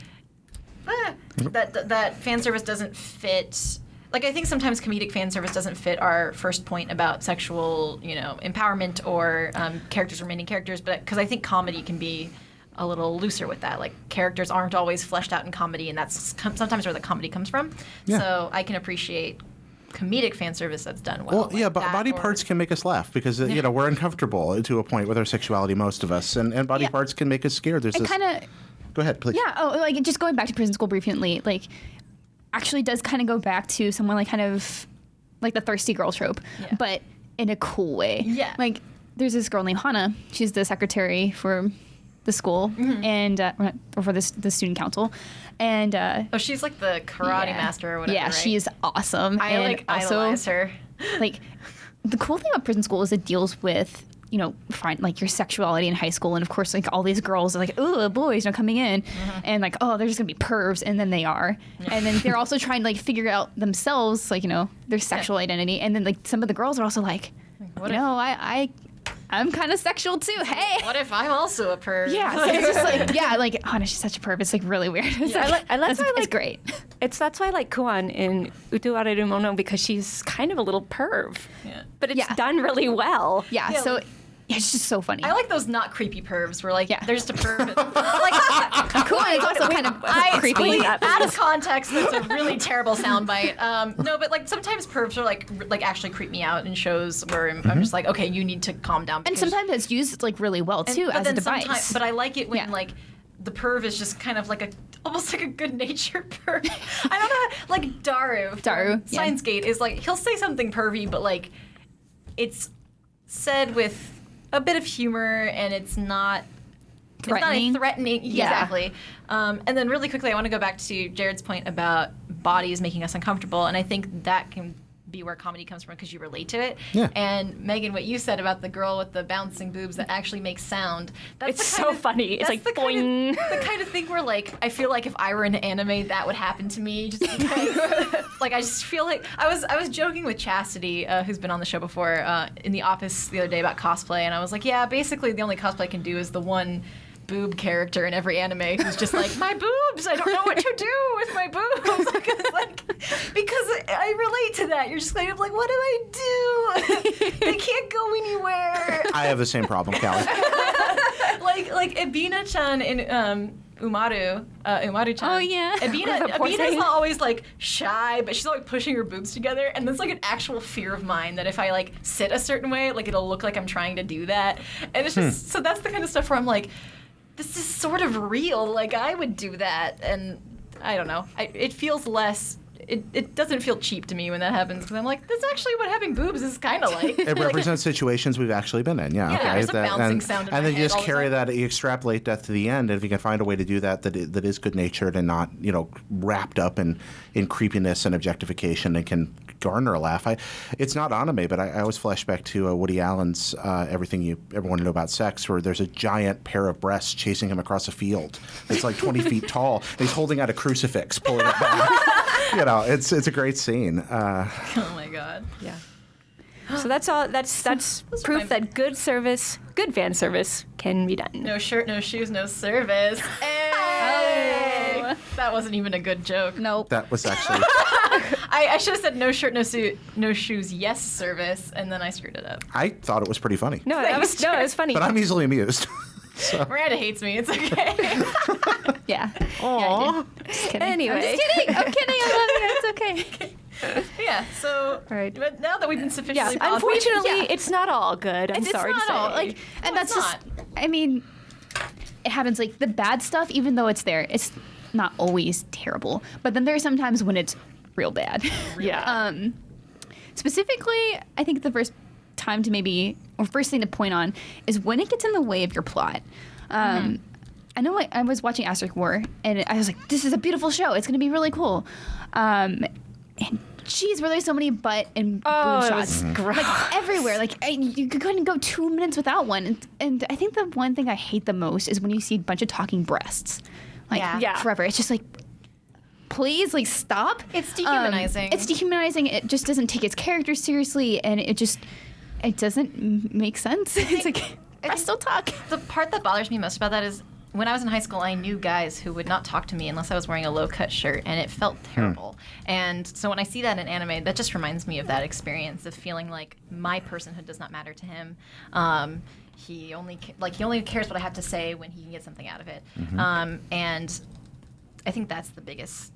that fan service doesn't fit. Like, I think sometimes comedic fan service doesn't fit our first point about sexual, empowerment or characters remaining characters, but because I think comedy can be a little looser with that. Like, characters aren't always fleshed out in comedy, and that's sometimes where the comedy comes from. Yeah. So I can appreciate comedic fan service that's done well. Well, yeah, like but that, body or- parts can make us laugh because we're uncomfortable to a point with our sexuality, most of us, and body Yeah. parts can make us scared. There's and this. kind of Go ahead, please. yeah. Oh, like just going back to Prison School briefly, like actually does kind of go back to someone like kind of like the thirsty girl trope, Yeah. but in a cool way. Yeah. Like there's this girl named Hana. She's the secretary for the school and or for the student council, and Oh, she's like the karate master or whatever. yeah, right? she's awesome. I and like also, idolize her. like the cool thing about prison school is it deals with find like your sexuality in high school, and of course like all these girls are like, oh, boys coming in and like, oh, they're just gonna be pervs, and then they are, and then they're also trying to like figure out themselves, like their sexual identity, and then like some of the girls are also like, what I'm kind of sexual too, hey. What if I'm also a perv? Yeah, so it's just like, yeah, like, oh no, she's such a perv. It's like really weird. It's I it's great. That's why I like Kuan in Utu Areru Mono, because she's kind of a little perv. Yeah. But it's Yeah. done really well. Yeah, Yeah, so like- it's just so funny. I like those not creepy pervs where like Yeah. they're just a perv. like cool. And it's also kind of creepy. explained that. out of context, that's a really terrible soundbite. No, but like sometimes pervs are like actually creep me out in shows where I'm just like, okay, you need to calm down. And because- sometimes it's used like really well and- too but as a then device. But I like it when Yeah. like the perv is just kind of like almost like a good-natured perv. I don't know, like Daru. Daru, yeah. Science Gate is like he'll say something pervy, but like it's said with a bit of humor, and it's not Threatening. It's not a threatening. Yeah. Exactly. And then really quickly, I want to go back to Jared's point about bodies making us uncomfortable, and I think that can be where comedy comes from because you relate to it. Yeah. And Megan, what you said about the girl with the bouncing boobs that actually makes sound, that's It's the kind so funny. It's that's like the kind boing. of, the kind of thing where like I feel like if I were in an anime, that would happen to me just because like I just feel like I was joking with Chastity, who's been on the show before, in the office the other day about cosplay, and I was like, yeah, basically the only cosplay I can do is the one boob character in every anime who's just like, my boobs, I don't know what to do with my boobs. because I relate to that. You're just kind of like, what do I do? They can't go anywhere. I have the same problem, Callie. like Ebina-chan in Umaru-chan. Oh, yeah. The poor Ebina's thing. not always like shy, but she's always pushing her boobs together, and that's like an actual fear of mine that if I like sit a certain way, like it'll look like I'm trying to do that, and it's just so that's the kind of stuff where I'm like, this is sort of real. Like I would do that, and I don't know. It feels less. It doesn't feel cheap to me when that happens because I'm like, that's actually what having boobs is kind of like. It represents situations we've actually been in. Yeah. Yeah, Okay. there's a bouncing sound in and my then you head just all the carry time. that, you extrapolate that to the end. And if you can find a way to do that that is good natured and not wrapped up in creepiness and objectification, and can garner a laugh. It's not anime, but I always flash back to Woody Allen's Everything You Ever Want to Know About Sex, where there's a giant pair of breasts chasing him across a field. It's like 20 feet tall. And he's holding out a crucifix, pulling it back. It's a great scene. Oh my god. Yeah. So that's all. That's Those are proof my- that good fan service can be done. No shirt, no shoes, no service. Hey! Oh. That wasn't even a good joke. Nope. That was actually I should have said no shirt, no suit, no shoes, yes service, and then I screwed it up. I thought it was pretty funny. No, it was funny. But I'm easily amused. Miranda hates me. It's okay. Yeah. Aw. Yeah, I did. Just kidding. Anyway. I'm just kidding. I'm kidding. I love you. It's okay. Yeah. So, Right. but now that we've been sufficiently positive- Unfortunately, Yeah. it's not all good. I'm It's sorry not to say. all like, and No, that's it's just. I mean, it happens. Like the bad stuff, even though it's there, it's not always terrible. But then there are some times when it's real bad. Yeah. Specifically, I think the first time to first thing to point on is when it gets in the way of your plot. I know I was watching Aztec War, and I was like, this is a beautiful show. It's going to be really cool. And geez, were there so many butt and boob it shots. was gross. Like everywhere. Like you couldn't go 2 minutes without one. And I think the one thing I hate the most is when you see a bunch of talking breasts. Like Yeah. forever. It's just like, please, like, stop. It's dehumanizing. It's dehumanizing. It just doesn't take its characters seriously, and it doesn't make sense. It's like, I still talk. The part that bothers me most about that is when I was in high school, I knew guys who would not talk to me unless I was wearing a low-cut shirt, and it felt terrible. And so when I see that in anime, that just reminds me of that experience of feeling like my personhood does not matter to him. He only cares what I have to say when he can get something out of it. And I think that's the biggest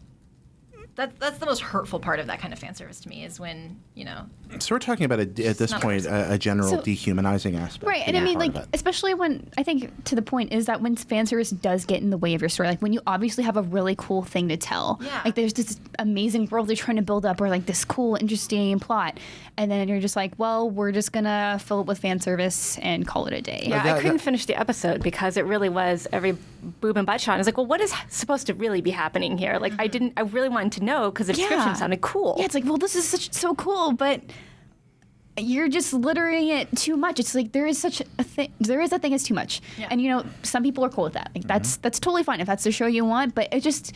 that's the most hurtful part of that kind of fan service to me is when, you know. So we're talking about, at this not point, a general So- dehumanizing aspect. Right, and being I mean, part like, of it. especially when I think to the point is that when fan service does get in the way of your story, like when you obviously have a really cool thing to tell, Yeah. like there's this amazing world they're trying to build up, or like this cool, interesting plot, and then you're just like, well, we're just gonna fill it with fan service and call it a day. Yeah, that- I couldn't finish the episode because it really was every boob and butt shot. I was like, well, what is supposed to really be happening here? Like, I really wanted to know because the description sounded cool. Yeah, it's like, well, this is so cool, but you're just littering it too much. It's like there is such a thing. There is a thing as too much, Yeah. and you know, some people are cool with that. Like that's totally fine if that's the show you want. But it just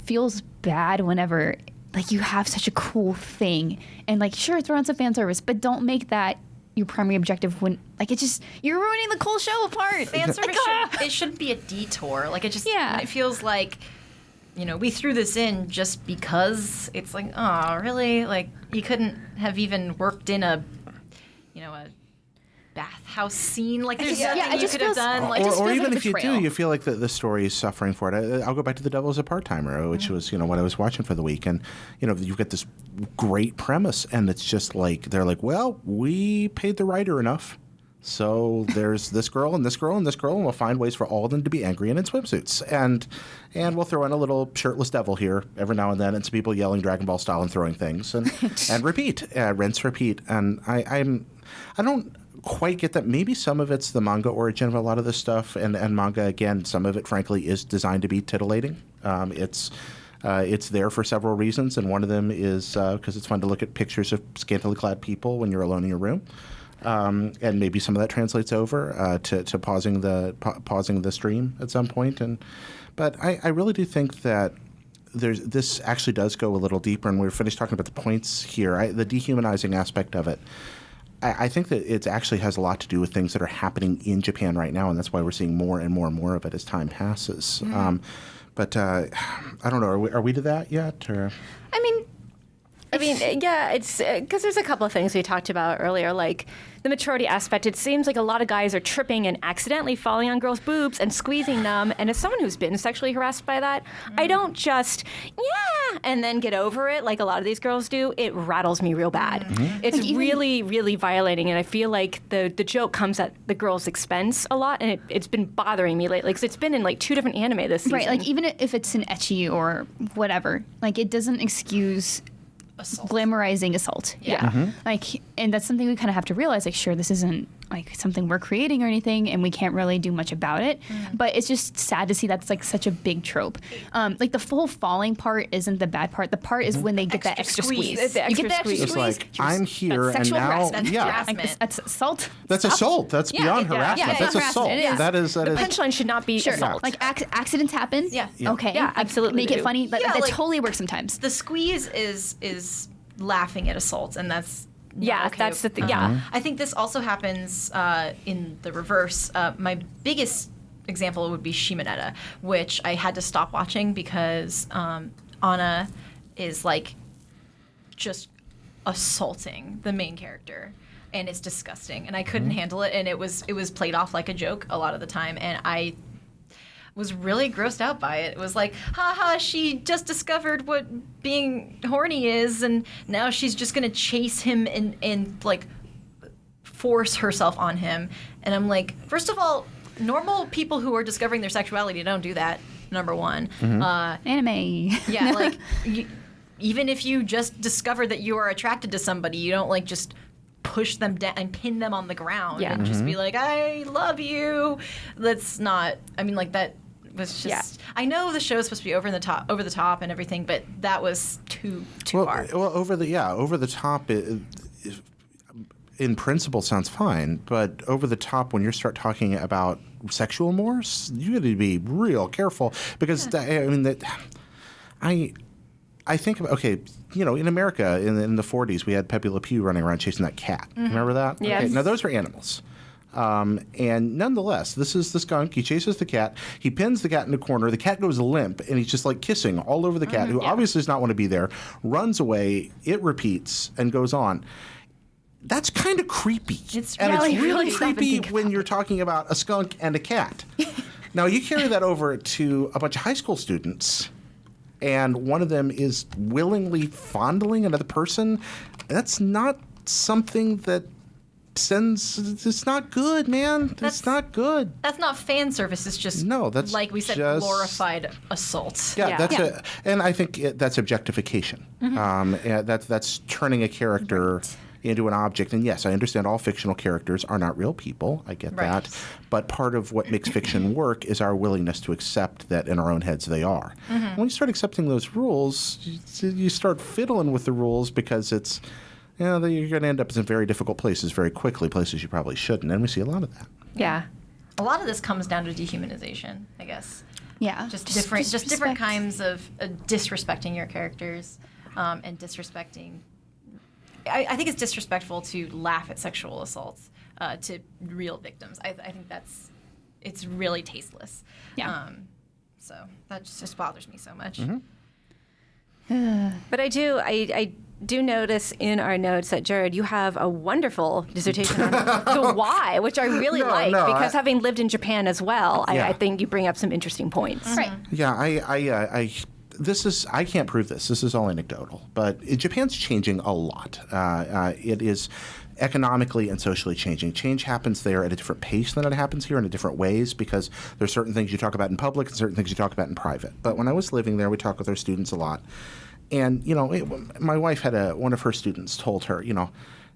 feels bad whenever like you have such a cool thing and like sure throw on some fan service, but don't make that your primary objective when like it just you're ruining the cool show apart. Fan service Like, it shouldn't be a detour. Like it just Yeah. it feels like, you know, we threw this in just because. It's like, oh, really? Like you couldn't have even worked in a, you know, a bathhouse scene. Like there's Yeah, nothing it you just could have feels- done. Like it just or feels even like a if you do, betrayal. you feel like the story is suffering for it. I'll go back to The Devil is a Part-Timer, which was, you know, what I was watching for the week. And, you know, you've got this great premise, and it's just like, they're like, well, we paid the writer enough. So there's this girl and this girl and this girl, and we'll find ways for all of them to be angry and in swimsuits. And we'll throw in a little shirtless devil here every now and then, and some people yelling Dragon Ball style and throwing things, and repeat, rinse, repeat. And I don't quite get that. Maybe some of it's the manga origin of a lot of this stuff, and manga, again, some of it, frankly, is designed to be titillating. It's there for several reasons, and one of them is because it's fun to look at pictures of scantily clad people when you're alone in your room. And maybe some of that translates over to pausing the stream at some point. But I really do think that this actually does go a little deeper, and we're finished talking about the points here. The dehumanizing aspect of it. I think that it actually has a lot to do with things that are happening in Japan right now, and that's why we're seeing more and more and more of it as time passes. But I don't know. Are we to that yet? Or? I mean, Yeah, it's because there's a couple of things we talked about earlier, like the maturity aspect. It seems like a lot of guys are tripping and accidentally falling on girls' boobs and squeezing them. And as someone who's been sexually harassed by that, I don't just, and then get over it like a lot of these girls do. It rattles me real bad. It's Like even- really, really violating. And I feel like the joke comes at the girl's expense a lot. And it's been bothering me lately because it's been in like 2 different anime this season. right, like even if it's an ecchi or whatever, like it doesn't excuse assault. glamorizing assault. Yeah. Like, and that's something we kind of have to realize. Like, sure, this isn't like something we're creating or anything, and we can't really do much about it. But it's just sad to see that's like such a big trope. Like the full falling part isn't the bad part. The part is when they get that extra Extra squeeze. squeeze. The You get extra the extra squeeze. It's squeeze. like, I'm here, That's and sexual now, harassment. yeah. Harassment. Like, that's assault. That's assault. That's Yeah, beyond yeah, harassment. yeah, That's it's assault. harassment. It is. That is. The punchline should not be Sure. assault. Like accidents happen. Yeah. Okay. Yeah, absolutely Make they it do. funny. That, Yeah, that like- totally works sometimes. The squeeze is laughing at assault, and that's not Yeah, okay. that's the thing. Yeah. I think this also happens in the reverse. My biggest example would be Shimonetta, which I had to stop watching because Anna is like just assaulting the main character, and it's disgusting, and I couldn't handle it, and it was played off like a joke a lot of the time, and I was really grossed out by it. It was like, haha, she just discovered what being horny is, and now she's just gonna chase him and like force herself on him. And I'm like, first of all, normal people who are discovering their sexuality don't do that. Number one, Anime. yeah, like even if you just discover that you are attracted to somebody, you don't like just push them down and pin them on the ground Yeah. and just be like, I love you. That's not. I mean, like that was just. I know the show's supposed to be over the top and everything, but that was too far. Well, over the top. In principle, sounds fine, but over the top, when you start talking about sexual mores, you got to be real careful because I think about, okay, you know, in America in the 40s, we had Pepe Le Pew running around chasing that cat. Remember that? Yes. Okay, now those are animals. And nonetheless, this is the skunk. He chases the cat. He pins the cat in a corner. The cat goes limp, and he's just like kissing all over the cat, who obviously does not want to be there, runs away. It repeats and goes on. That's kind of creepy. It's and really, it's really really stop and creepy think when you're talking about a skunk and a cat. Now, you carry that over to a bunch of high school students, and one of them is willingly fondling another person, that's not something that it's not good, man. It's not good. That's not fan service. It's just that's like we said, glorified assault. Yeah. And I think that's objectification. And that's turning a character into an object. And yes, I understand all fictional characters are not real people. I get that. But part of what makes fiction work is our willingness to accept that in our own heads they are. When you start accepting those rules, you start fiddling with the rules because it's. You're going to end up in very difficult places very quickly, places you probably shouldn't, and we see a lot of that. Yeah. A lot of this comes down to dehumanization, I guess. Yeah. Just different kinds of disrespecting your characters and disrespecting. I think it's disrespectful to laugh at sexual assaults to real victims. I think it's really tasteless. Yeah. So that just bothers me so much. But I do notice in our notes that, Jared, you have a wonderful dissertation on the why, which I really like, because having lived in Japan as well, I think you bring up some interesting points. Right. Yeah, I can't prove this. This is all anecdotal, but Japan's changing a lot. It is economically and socially changing. Change happens there at a different pace than it happens here, in different ways, because there's certain things you talk about in public and certain things you talk about in private. But when I was living there, we talked with our students a lot. And, my wife had one of her students told her,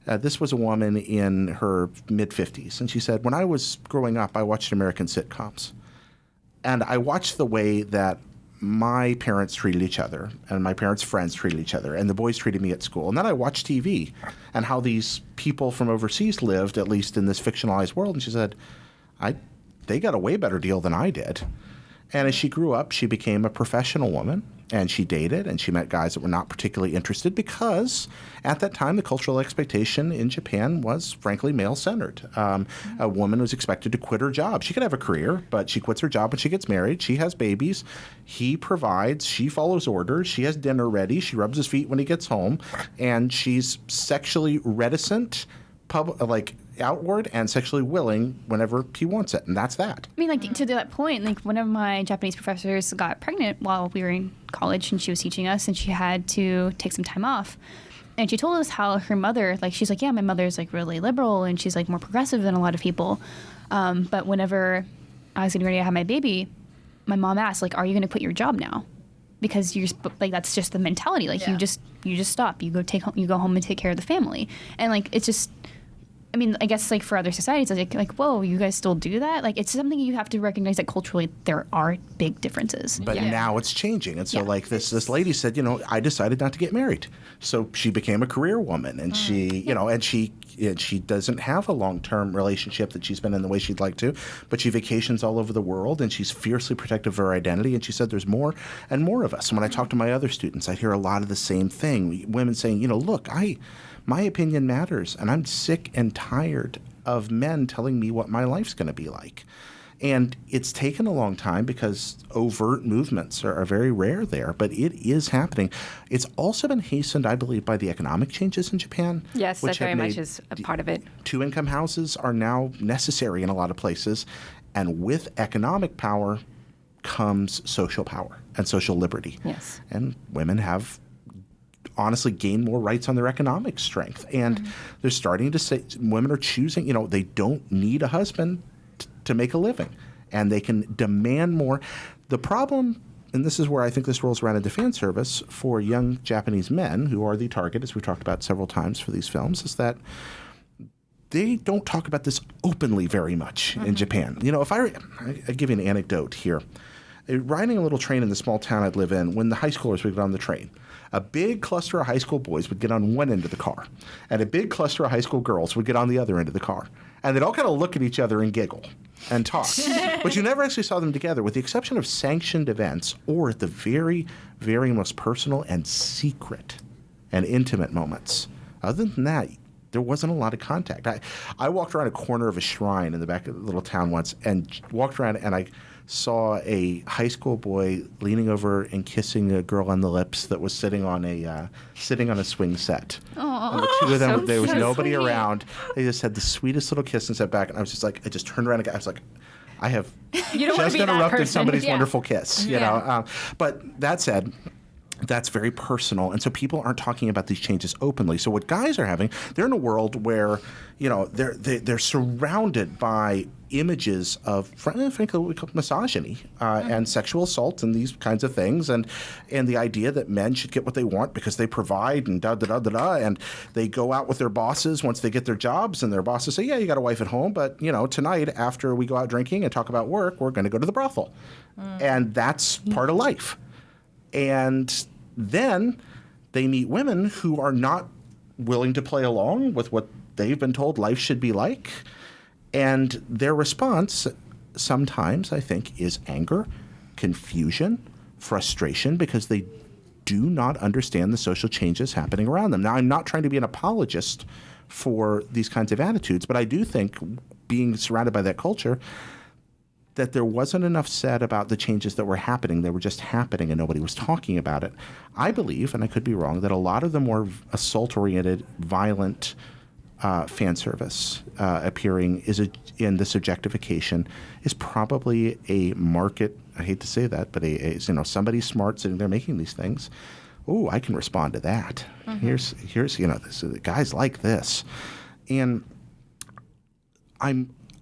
this was a woman in her mid-50s. And she said, when I was growing up, I watched American sitcoms. And I watched the way that my parents treated each other and my parents' friends treated each other and the boys treated me at school. And then I watched TV and how these people from overseas lived, at least in this fictionalized world. And she said, they got a way better deal than I did. And as she grew up, she became a professional woman, and she dated, and she met guys that were not particularly interested because at that time the cultural expectation in Japan was, frankly, male-centered. A woman was expected to quit her job. She could have a career, but she quits her job when she gets married. She has babies. He provides. She follows orders. She has dinner ready. She rubs his feet when he gets home, and she's sexually reticent, outward, and sexually willing whenever he wants it, and that's that. I mean, to that point, one of my Japanese professors got pregnant while we were in college, and she was teaching us, and she had to take some time off. And she told us how her mother, she's like, yeah, my mother's really liberal, and she's more progressive than a lot of people. But whenever I was getting ready to have my baby, my mom asked, are you going to quit your job now? Because you're that's just the mentality. You just stop. You go home and take care of the family, and it's just. I mean, I guess for other societies, it's whoa, you guys still do that? It's something you have to recognize that culturally there are big differences. But now it's changing. And so this lady said, I decided not to get married. So she became a career woman, and she doesn't have a long-term relationship that she's been in the way she'd like to, but she vacations all over the world, and she's fiercely protective of her identity. And she said there's more and more of us. And when I talk to my other students, I hear a lot of the same thing. Women saying, look, my opinion matters, and I'm sick and tired of men telling me what my life's going to be like. And it's taken a long time because overt movements are very rare there, but it is happening. It's also been hastened, I believe, by the economic changes in Japan. Yes, that very much is a part of it. Two-income houses are now necessary in a lot of places, and with economic power comes social power and social liberty. Yes. And women have honestly gain more rights on their economic strength. And they're starting to say women are choosing, they don't need a husband to make a living, and they can demand more. The problem, and this is where I think this rolls around into fan service for young Japanese men, who are the target, as we've talked about several times for these films, is that they don't talk about this openly very much in Japan. If I give you an anecdote here. Riding a little train in the small town I'd live in, when the high schoolers would get on the train, a big cluster of high school boys would get on one end of the car, and a big cluster of high school girls would get on the other end of the car. And they'd all kind of look at each other and giggle and talk. But you never actually saw them together, with the exception of sanctioned events or at the very, very most personal and secret and intimate moments. Other than that, there wasn't a lot of contact. I walked around a corner of a shrine in the back of the little town once and walked around, and I saw a high school boy leaning over and kissing a girl on the lips that was sitting on a swing set. Aww. And the two of them, there was so nobody sweet. around. They just had the sweetest little kiss and sat back, and I was just I just turned around and I was like, I have You don't wanna just be that interrupted person. somebody's Yeah. wonderful kiss. You know, but that said. That's very personal, and so people aren't talking about these changes openly. So what guys are having, they're in a world where, you know, they're surrounded by images of, frankly, what we call misogyny and sexual assault and these kinds of things, and the idea that men should get what they want because they provide and and they go out with their bosses once they get their jobs, and their bosses say, yeah, you got a wife at home, but you know, tonight after we go out drinking and talk about work, we're going to go to the brothel, and that's part of life. And then they meet women who are not willing to play along with what they've been told life should be like. And their response sometimes, I think, is anger, confusion, frustration, because they do not understand the social changes happening around them. Now, I'm not trying to be an apologist for these kinds of attitudes, but I do think being surrounded by that culture, that there wasn't enough said about the changes that were happening. They were just happening and nobody was talking about it. I believe, and I could be wrong, that a lot of the more assault-oriented, violent fan service appearing in this objectification is probably a market, I hate to say that, but somebody smart sitting there making these things. Oh, I can respond to that. Here's guys like this. And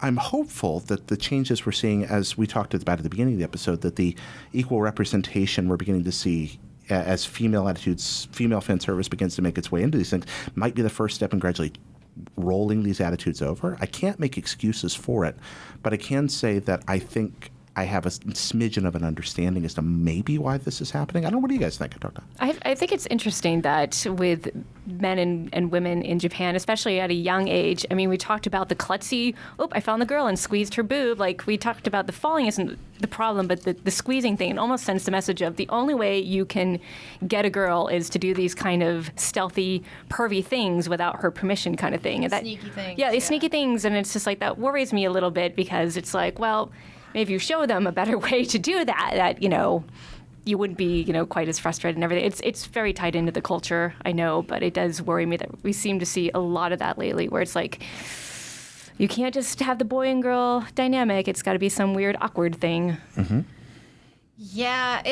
I'm hopeful that the changes we're seeing, as we talked about at the beginning of the episode, that the equal representation we're beginning to see as female attitudes, female fan service begins to make its way into these things, might be the first step in gradually rolling these attitudes over. I can't make excuses for it, but I can say that I think I have a smidgen of an understanding as to maybe why this is happening. I don't know. What do you guys think, Dr.? I think it's interesting that with men and women in Japan, especially at a young age, I mean, we talked about the klutzy, I found the girl and squeezed her boob. Like, we talked about the falling isn't the problem, but the squeezing thing, it almost sends the message of the only way you can get a girl is to do these kind of stealthy, pervy things without her permission kind of thing. And that, sneaky things. Yeah, these sneaky things. And it's just like, that worries me a little bit because it's like, well, maybe you show them a better way to do that, you wouldn't be, quite as frustrated and everything. It's very tied into the culture, I know, but it does worry me that we seem to see a lot of that lately, where it's like, you can't just have the boy and girl dynamic. It's got to be some weird, awkward thing. Mm-hmm. Yeah,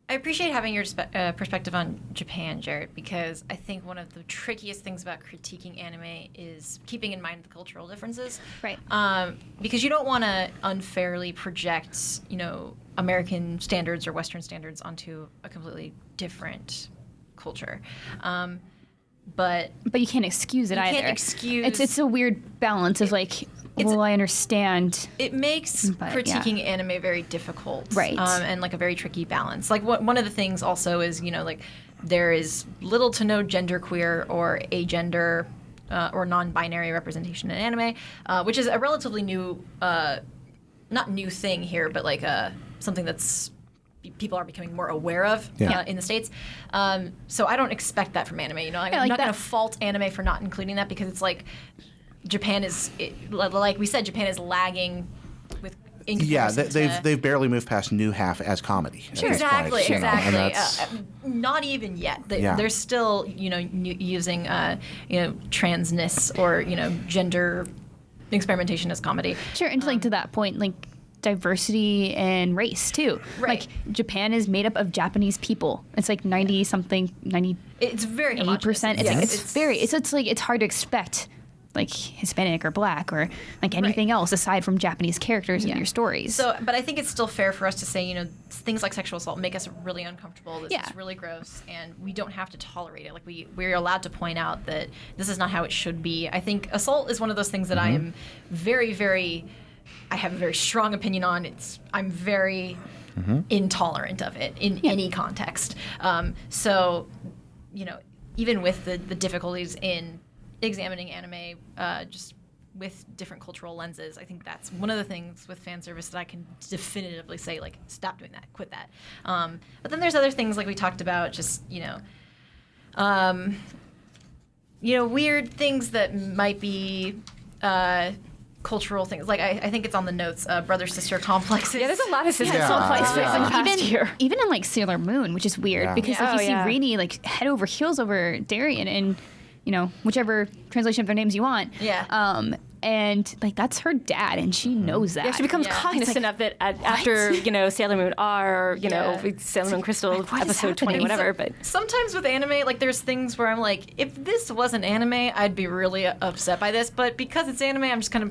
I appreciate having your perspective on Japan, Jared, because I think one of the trickiest things about critiquing anime is keeping in mind the cultural differences. Right. Because you don't want to unfairly project, American standards or Western standards onto a completely different culture. But you can't excuse it either. You can't excuse. It's a weird balance of I understand. It makes critiquing anime very difficult, right? And like a very tricky balance. Like one of the things also is there is little to no genderqueer or agender or non-binary representation in anime, which is a relatively new, not new thing here, but something that's people are becoming more aware of in the States. So I don't expect that from anime. I'm not going to fault anime for not including that because it's like Japan is, like we said, Japan is lagging with. Yeah, they've barely moved past New Half as comedy. Sure, exactly. Not even yet. They're still, using, transness or gender experimentation as comedy. Sure, and to that point, diversity and race too. Right. Japan is made up of Japanese people. It's 90-something, 90. It's very homogenous. 80%. It's hard to expect Hispanic or Black or anything else aside from Japanese characters in your stories. So, but I think it's still fair for us to say, things like sexual assault make us really uncomfortable. This is really gross, and we don't have to tolerate it. We're allowed to point out that this is not how it should be. I think assault is one of those things that I am very, very. I have a very strong opinion on. I'm very intolerant of it in any context. So, even with the difficulties in examining anime just with different cultural lenses, I think that's one of the things with fan service that I can definitively say, stop doing that, quit that. But then there's other things like we talked about, just, weird things that might be cultural things. I think it's on the notes, brother-sister complexes. Yeah, there's a lot of sister complexes in the past year. Even in Sailor Moon, which is weird because you see Rini head over heels over Darien and whichever translation of their names you want. Yeah. and like that's her dad, and she knows that. Yeah, she becomes Yeah. cognizant of it after Sailor Moon R, or, Sailor Moon Crystal, what is episode 20, happening? whatever. But Sometimes with anime, like there's things where I'm like, if this wasn't anime, I'd be really upset by this. But because it's anime, I'm just kind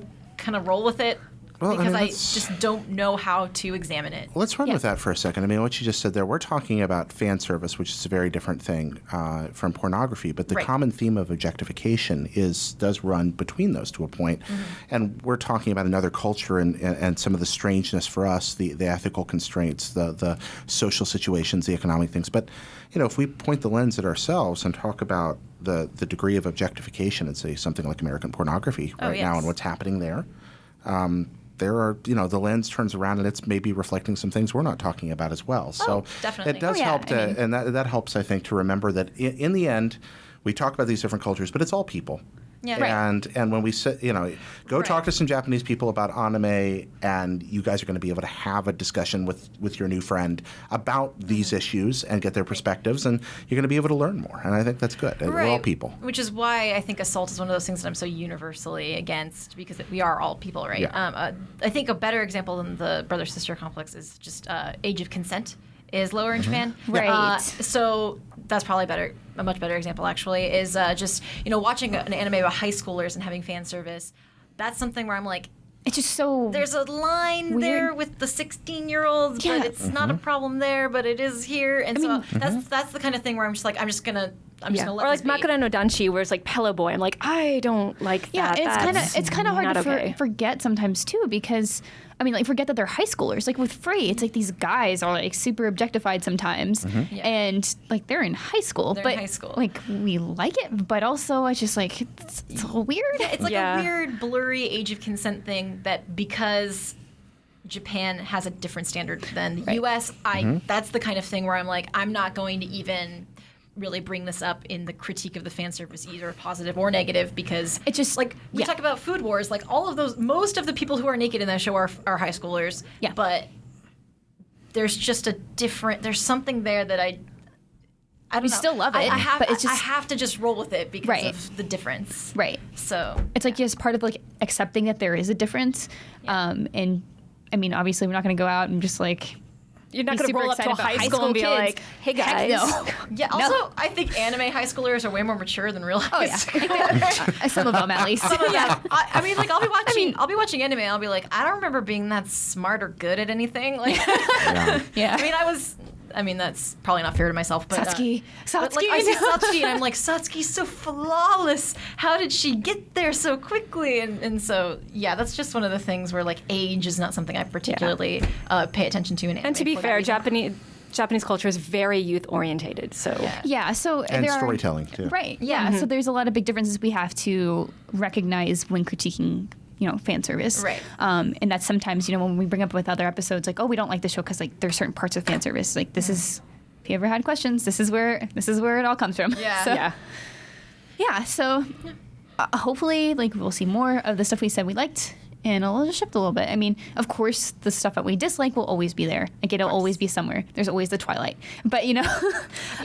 of roll with it Well, I because mean, I that's- just don't know how to examine it. Let's run with that for a second. I mean, what you just said there, we're talking about fan service, which is a very different thing from pornography, but the Right. common theme of objectification does run between those to a point. And we're talking about another culture and some of the strangeness for us, the ethical constraints, the social situations, the economic things. But, if we point the lens at ourselves and talk about the degree of objectification in, say, something like American pornography right now yes. and what's happening there, there are, the lens turns around and it's maybe reflecting some things we're not talking about as well. So definitely. it does Oh, yeah, help to, I mean- and that helps, I think, to remember that in the end, we talk about these different cultures, but it's all people. Yeah. Right. And when we say, go talk to some Japanese people about anime, and you guys are going to be able to have a discussion with your new friend about these issues and get their perspectives, and you're going to be able to learn more. And I think that's good. We're all people. Which is why I think assault is one of those things that I'm so universally against, because we are all people, right? Yeah. I think a better example than the brother-sister complex is just age of consent is lower in Japan. Right. So that's probably a much better example, actually, is just, watching an anime about high schoolers and having fan service. That's something where I'm like, It's just so there's a line Weird. there with the 16-year-olds, Yeah. but it's not a problem there, but it is here. And so that's the kind of thing where I'm just like, I'm just gonna let or like this be. Makura no Danshi, where it's like Pillow Boy. I'm like, I don't like yeah. that. It's kind of hard not to okay. forget sometimes too, because forget that they're high schoolers. Like with Free, it's like these guys are like super objectified sometimes, Yeah. and like they're in high school. They're but in high school. like we like it, but also it's just like it's a little weird. It's like Yeah. a weird, blurry age of consent thing that because Japan has a different standard than the U.S., that's the kind of thing where I'm like, I'm not going to even really bring this up in the critique of the fan service, either positive or negative, because It just- like we yeah. talk about Food Wars, like all of those, most of the people who are naked in that show are high schoolers. Yeah. But there's just there's something there that I don't We know. still love it, I have, but it's I just- have to just roll with it because Right. of the difference. Right. So It's like just part of like accepting that there is a difference, and obviously we're not going to go out and just like. You're not be going to super roll up to a excited about high school and be kids. like, hey guys. Heck no. yeah. Also, I think anime high schoolers are way more mature than real high Oh yeah, schoolers. some of them at least. Yeah, like I'll be watching anime. And I'll be like, I don't remember being that smart or good at anything. Like, Yeah. that's probably not fair to myself. But Satsuki. but like I see Satsuki, and I'm like, Satsuki's so flawless. How did she get there so quickly? And so yeah, that's just one of the things where like age is not something I particularly pay attention to in anime. And to be for that fair, reason. Japanese culture is very youth orientated. So Yeah, so And there storytelling, too. Right. Yeah. So there's a lot of big differences we have to recognize when critiquing, fan service. Right. And that's sometimes, when we bring up with other episodes, like, oh, we don't like the show because like there's certain parts of fan service. Like this is, if you ever had questions, this is where it all comes from. Yeah. So, yeah. Yeah. So hopefully, like we'll see more of the stuff we said we liked. And it'll just shift a little bit. Of course, the stuff that we dislike will always be there. Like it'll always be somewhere. There's always the Twilight. But and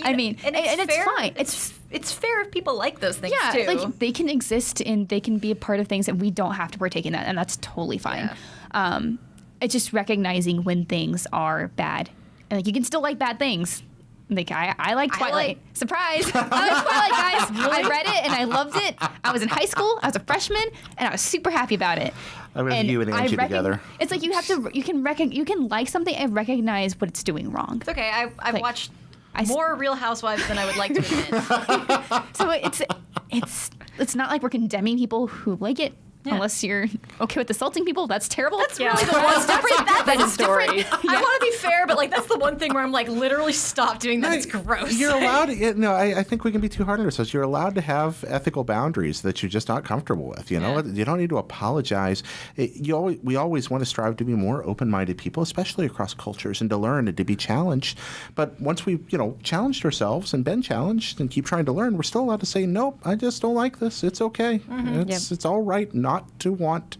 it's fair, fine. It's fair if people like those things yeah, too. like they can exist and they can be a part of things, and we don't have to partake in that, and that's totally fine. It's just recognizing when things are bad, and like you can still like bad things. Like I like Twilight. Surprise! I like Twilight, guys. I read it and I loved it. I was in high school. I was a freshman, and I was super happy about it. I was you and Angie together. It's like you can like something and recognize what it's doing wrong. It's okay. I've Like, watched I s- more Real Housewives than I would like to admit. So it's not like we're condemning people who like it. Yeah. Unless you're okay with assaulting people, that's terrible. That's Yeah. really the one. That's a story. I want to be fair, but like that's the one thing where I'm like, literally stop doing that. It's gross. You're allowed. I think we can be too hard on ourselves. You're allowed to have ethical boundaries that you're just not comfortable with. You don't need to apologize. We always want to strive to be more open-minded people, especially across cultures, and to learn and to be challenged. But once we've challenged ourselves and been challenged and keep trying to learn, we're still allowed to say, nope, I just don't like this. It's okay. It's all right not to want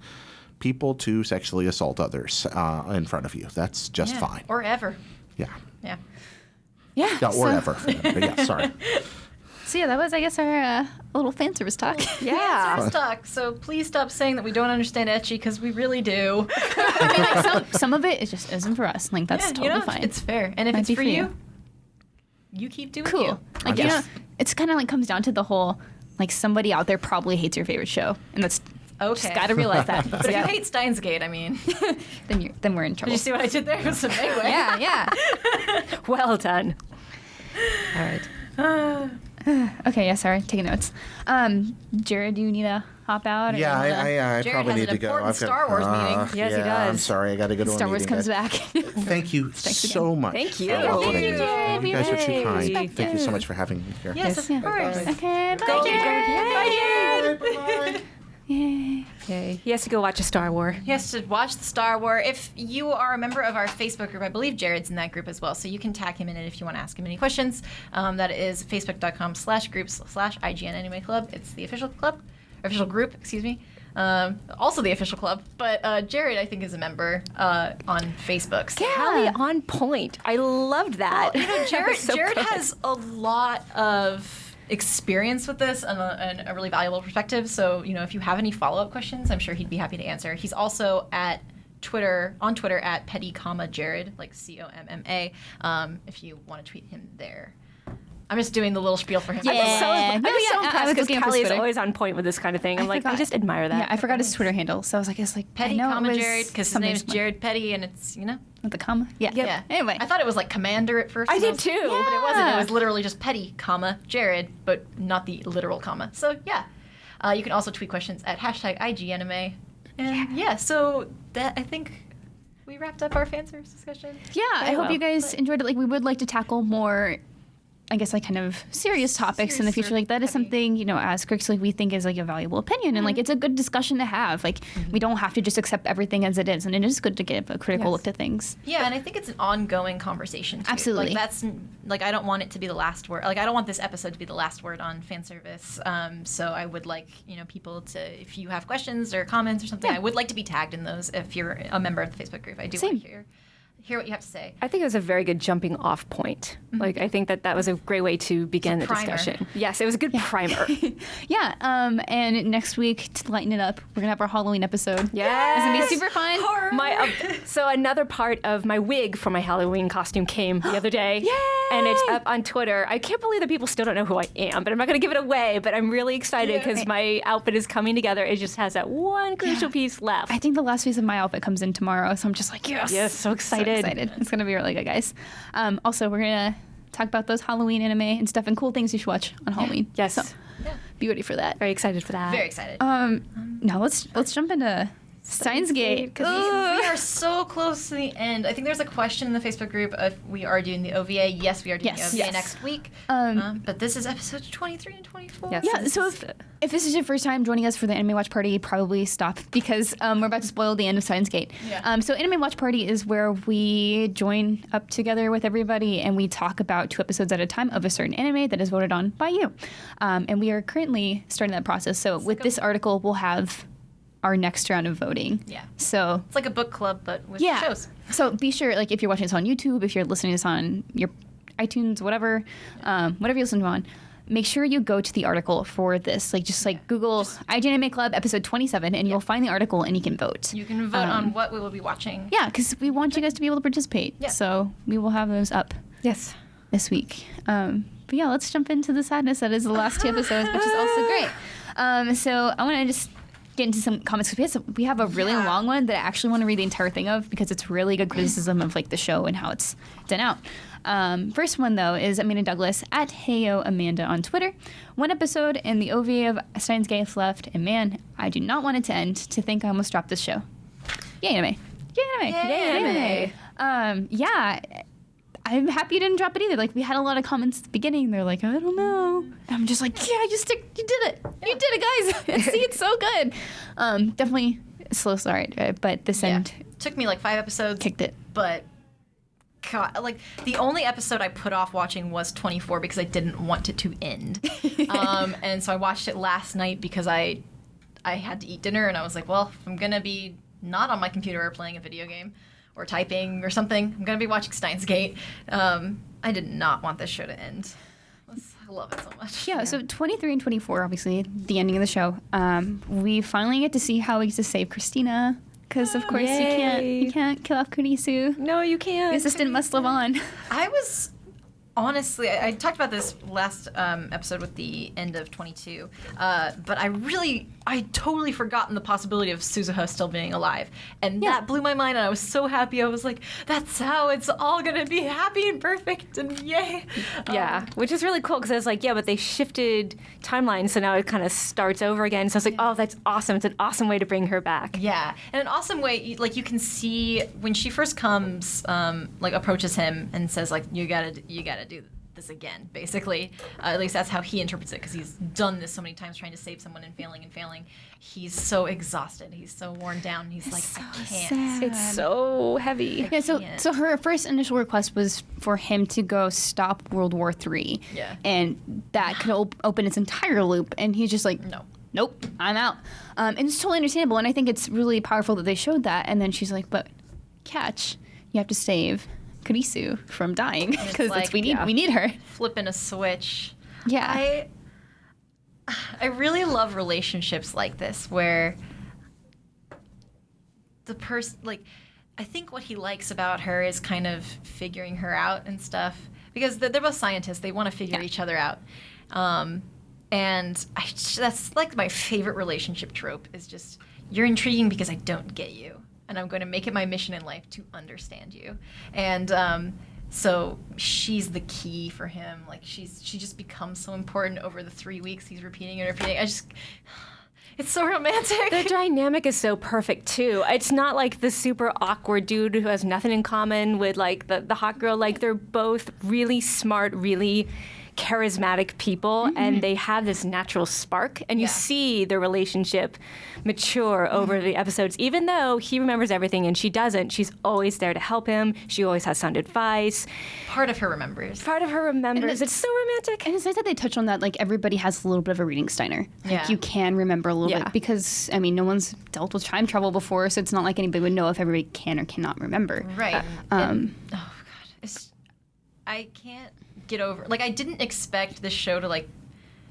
people to sexually assault others in front of you. That's just fine. Or ever. Yeah. Yeah. yeah. Yeah, or ever. For them. But yeah, sorry. So yeah, that was, I guess, our little fan service talk. Yeah. Service talk. So please stop saying that we don't understand ecchi because we really do. I mean, like, some of it just isn't for us. Like, that's Yeah, totally fine. It's fair. And if Might it's be for for you, you keep doing cool. you. Like, Yes. you know, it's kind of like comes down to the whole, like, somebody out there probably hates your favorite show. And that's Okay. just got to realize that. But if you hate Steins Gate, I mean, did then we're in trouble. you see what I did there? It was a segue. Yeah. Well done. All right. Okay, yeah, sorry. Taking notes. Jared, do you need to hop out? Or Yeah, you wanna- I Jared probably has need an to go. important Star Wars meeting. Yes, he yeah, I'm does. sorry, I got to go to Star a Wars meeting. comes guys. back. Thank you so much. Thank you. for welcoming me. Jared. You guys are too Yay. kind. Thank you so much for having me here. Yes, of course. Okay, bye, Go, Jared. Jared. Bye-bye. Yay. Okay. He has to go watch a Star Wars. He has to watch the Star Wars. If you are a member of our Facebook group, I believe Jared's in that group as well, so you can tag him in it if you want to ask him any questions. That is facebook.com/groups/IGN Anime Club. It's the official club, official group, excuse me. Also the official club, but Jared, I think, is a member on Facebook. So. Callie on point. I loved that. Well, you know, Jared, So Jared good. has a lot of experience with this and a really valuable perspective. So, you know, if you have any follow-up questions, I'm sure he'd be happy to answer. He's also on Twitter at petty, Jared, like COMMA, if you want to tweet him there. I'm just doing the little spiel for him. Yeah. I'm just so No, impressed I was because looking up his Callie's Twitter. always on point with this kind of thing. I'm like, I forgot. just admire that. Yeah, I forgot his Twitter handle, so I was like, it's like Petty, I know it was Jared, because his something name's similar. Jared Petty, and it's, you know. With the comma. Yeah. Yeah. Anyway. I thought it was like Commander at first. I and did was- too. But it wasn't. It Yeah. was literally just Petty, Jared, but not the literal comma. So, yeah. You can also tweet questions at #IGAnime. And yeah, so that, I think we wrapped up our fan service discussion. Yeah, I Very hope well. you guys enjoyed it. Like, we would like to tackle more, I guess, like, kind of serious topics in the Serious future. or Like, that is heavy. something, you know, as critics, like, we think is, like, a valuable opinion. And, like, it's a good discussion to have. Like, we don't have to just accept everything as it is. And it is good to give a critical Yes. look to things. Yeah, and I think it's an ongoing conversation. Too. Absolutely. Like that's like I don't want it to be the last word. Like I don't want this episode to be the last word on fan service. So I would like people to, if you have questions or comments or something, Yeah. I would like to be tagged in those. If you're a member of the Facebook group, I do Same. want to hear what you have to say. I think it was a very good jumping off point. Like, I think that was a great way to begin the primer. discussion. Yes, it was a good primer. Yeah. And next week, to lighten it up, we're going to have our Halloween episode. Yes. It's going to be super fun. So another part of my wig for my Halloween costume came the other day. Yay! And it's up on Twitter. I can't believe that people still don't know who I am, but I'm not going to give it away. But I'm really excited because my outfit is coming together. It just has that one crucial piece left. I think the last piece of my outfit comes in tomorrow, so I'm just like, yes. Yes, so excited. It's going to be really good, guys. Also, we're going to talk about those Halloween anime and stuff and cool things you should watch on Halloween. Yes. So be ready for that. Very excited for that. Very excited. Now let's jump into Steins Gate. We are so close to the end. I think there's a question in the Facebook group if we are doing the OVA. Yes, we are doing Yes. the OVA Yes. next week. But this is episodes 23 and 24. Yes. Yeah, so if this is your first time joining us for the Anime Watch Party, probably stop because we're about to spoil the end of Steins Gate. Yeah. So Anime Watch Party is where we join up together with everybody and we talk about 2 episodes at a time of a certain anime that is voted on by you. And we are currently starting that process. So with this article, we'll have our next round of voting. Yeah. So It's like a book club, but with yeah. shows. So be sure, like, if you're watching this on YouTube, if you're listening to this on your iTunes, whatever you listen to on, make sure you go to the article for this. Like, just like Google IGN Anime Club episode 27, and you'll find the article, and you can vote. You can vote on what we will be watching. Yeah, because we want you guys to be able to participate. Yeah. So we will have those up Yes. this week. But yeah, let's jump into the sadness that is the last 2 episodes, which is also great. So I want to just get into some comments because we have a really long one that I actually want to read the entire thing of because it's really good criticism of like the show and how it's done out. First one though is Amanda Douglas at Heyo Amanda on Twitter. 1 episode and the OVA of Steins Gate is left, and man, I do not want it to end. To think I almost dropped this show. Yay anime! Yay anime! Yay anime! Yeah. I'm happy you didn't drop it either. Like, we had a lot of comments at the beginning. They're like, I don't know. And I'm just like, yeah, you did it. You did it, guys. See, it's so good. Definitely a slow start, but this end Took me like 5 episodes. kicked it. But God, like the only episode I put off watching was 24 because I didn't want it to end. And so I watched it last night because I had to eat dinner and I was like, well, if I'm gonna be not on my computer or playing a video game or typing or something, I'm gonna be watching Steins Gate. I did not want this show to end. love it so much. Yeah, so 23 and 24, obviously, the ending of the show. We finally get to see how he gets to save Christina, because of course Yay. you can't kill off Kurisu. No, you can't. The assistant must live on. I was honestly, I talked about this last episode with the end of 22, but I totally forgotten the possibility of Suzuha still being alive, and that blew my mind. And I was so happy. I was like, that's how it's all gonna be happy and perfect, and yay! Yeah, which is really cool because I was like, yeah, but they shifted timelines, so now it kind of starts over again. So I was like, oh, that's awesome. It's an awesome way to bring her back. Yeah, in an awesome way. Like you can see when she first comes, like approaches him and says like, you gotta do this again, basically. At least that's how he interprets it, because he's done this so many times trying to save someone and failing. He's so exhausted. He's so worn down. He's like, I can't. sad. It's so heavy. Yeah, so can't. so her first initial request was for him to go stop World War III. Yeah. And that could open its entire loop. And he's just like, No. nope, I'm out. And it's totally understandable. And I think it's really powerful that they showed that. And then she's like, but catch, you have to save Kurisu from dying, because like, we need her. Flipping a switch. Yeah. I really love relationships like this where the person, like, I think what he likes about her is kind of figuring her out and stuff, because they're both scientists. They want to figure each other out. And that's like my favorite relationship trope, is just, you're intriguing because I don't get you, and I'm going to make it my mission in life to understand you. And so she's the key for him. Like she just becomes so important over the 3 weeks he's repeating and repeating. It's so romantic. The dynamic is so perfect too. It's not like the super awkward dude who has nothing in common with like the hot girl. Like they're both really smart, really charismatic people, and they have this natural spark, and you see their relationship mature over the episodes. Even though he remembers everything and she doesn't, she's always there to help him. She always has sound advice. Part of her remembers. It's so romantic. And it's nice that they touch on that, like, everybody has a little bit of a reading Steiner. Like, Yeah. you can remember a little Yeah. bit, because, I mean, no one's dealt with time travel before, so it's not like anybody would know if everybody can or cannot remember. Right. And, oh god, I can't get over. Like, I didn't expect this show to like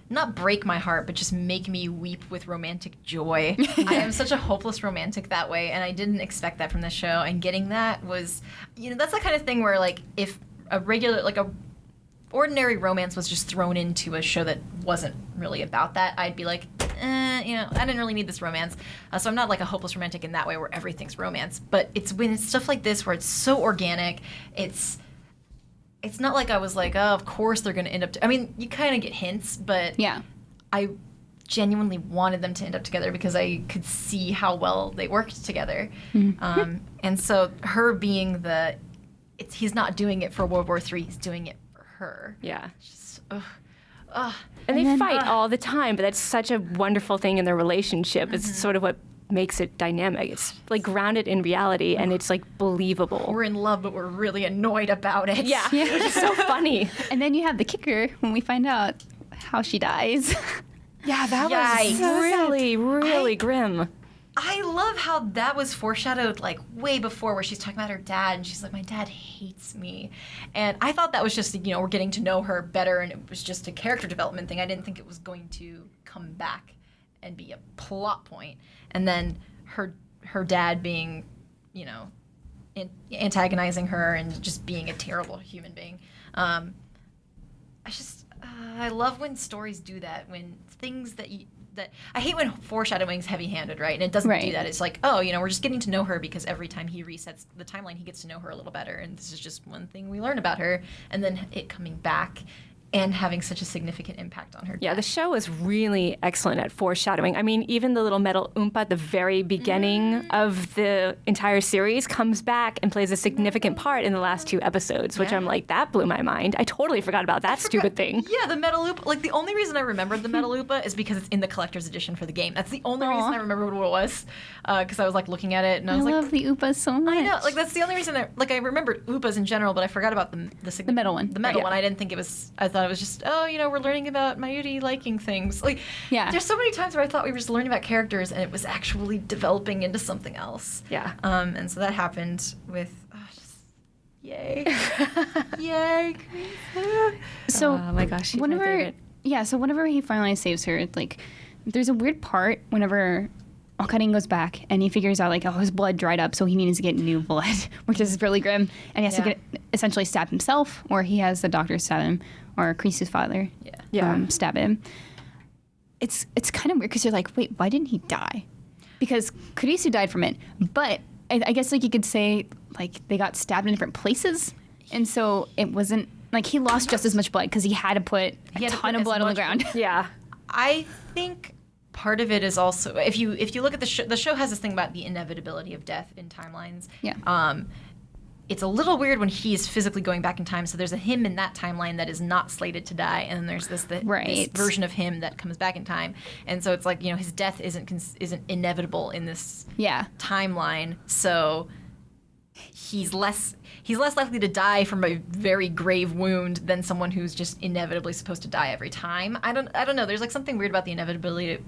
not break my heart, but just make me weep with romantic joy. I am such a hopeless romantic that way, and I didn't expect that from this show. And getting that was, that's the kind of thing where like if a regular like a ordinary romance was just thrown into a show that wasn't really about that, I'd be like, I didn't really need this romance. So I'm not like a hopeless romantic in that way where everything's romance. But it's when it's stuff like this where it's so organic, it's not like I was like, oh, of course they're going to end up. I mean, you kind of get hints, but Yeah. I genuinely wanted them to end up together because I could see how well they worked together. And so her being he's not doing it for World War III, he's doing it for her. Yeah. It's just, And they then- fight all the time, but that's such a wonderful thing in their relationship. It's sort of what makes it dynamic. It's like grounded in reality, and it's like believable. we're in love, but we're really annoyed about it. Yeah, which is so funny. And then you have the kicker when we find out how she dies. Yeah, that Yikes. was really, really grim. I love how that was foreshadowed like way before, where she's talking about her dad and she's like, my dad hates me. And I thought that was just, we're getting to know her better, and it was just a character development thing. I didn't think it was going to come back and be a plot point. And then her dad being, antagonizing her and just being a terrible human being. I love when stories do that, when things that I hate when foreshadowing's heavy-handed, right? And it doesn't do Right. that. It's like, oh, we're just getting to know her because every time he resets the timeline, he gets to know her a little better. And this is just one thing we learn about her. And then it coming back and having such a significant impact on her. Yeah, the show is really excellent at foreshadowing. I mean, even the little metal Oompa at the very beginning of the entire series comes back and plays a significant part in the last 2 episodes, which I'm like, that blew my mind. I totally forgot about that stupid thing. Yeah, the Metal Loop. Like, the only reason I remembered the Metal Loopa is because it's in the collector's edition for the game. That's the only reason I remember what it was. Because I was, like, looking at it, and I I was like, love the Oopas so much. I know. Like, that's the only reason I remembered Oopas in general, but I forgot about the metal one. The metal Right. one. I didn't think it was, I thought it was just, we're learning about Mayuri liking things. Like, Yeah. there's so many times where I thought we were just learning about characters, and it was actually developing into something else. Yeah. And so that happened with, Yay. Yay. So Oh my gosh, she's my whenever favorite. so whenever he finally saves her, it's like there's a weird part whenever Alkanin goes back and he figures out like, oh, his blood dried up, so he needs to get new blood, which is really grim, and he has to essentially stab himself, or he has the doctor stab him, or Kurisu's father stab him. It's kind of weird because you're like, wait, why didn't he die? Because Kurisu died from it, but I guess like you could say like they got stabbed in different places, and so it wasn't like he lost just as much blood because he had to put a ton of blood on the ground. Yeah. I think part of it is also if you look at the show has this thing about the inevitability of death in timelines. Yeah. It's a little weird when he's physically going back in time. So there's a him in that timeline that is not slated to die, and then there's this version of him that comes back in time. And so it's like, you know, his death isn't inevitable in this timeline. So he's less likely to die from a very grave wound than someone who's just inevitably supposed to die every time. I don't know. There's like something weird about the inevitability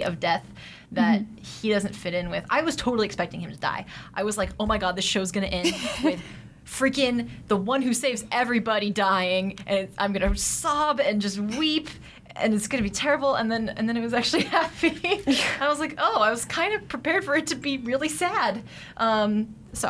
of death that he doesn't fit in with. I was totally expecting him to die. I was like, oh my god, this show's gonna end with freaking the one who saves everybody dying, and I'm gonna sob and just weep, and it's gonna be terrible. And then it was actually happy. I was like, oh, I was kind of prepared for it to be really sad. So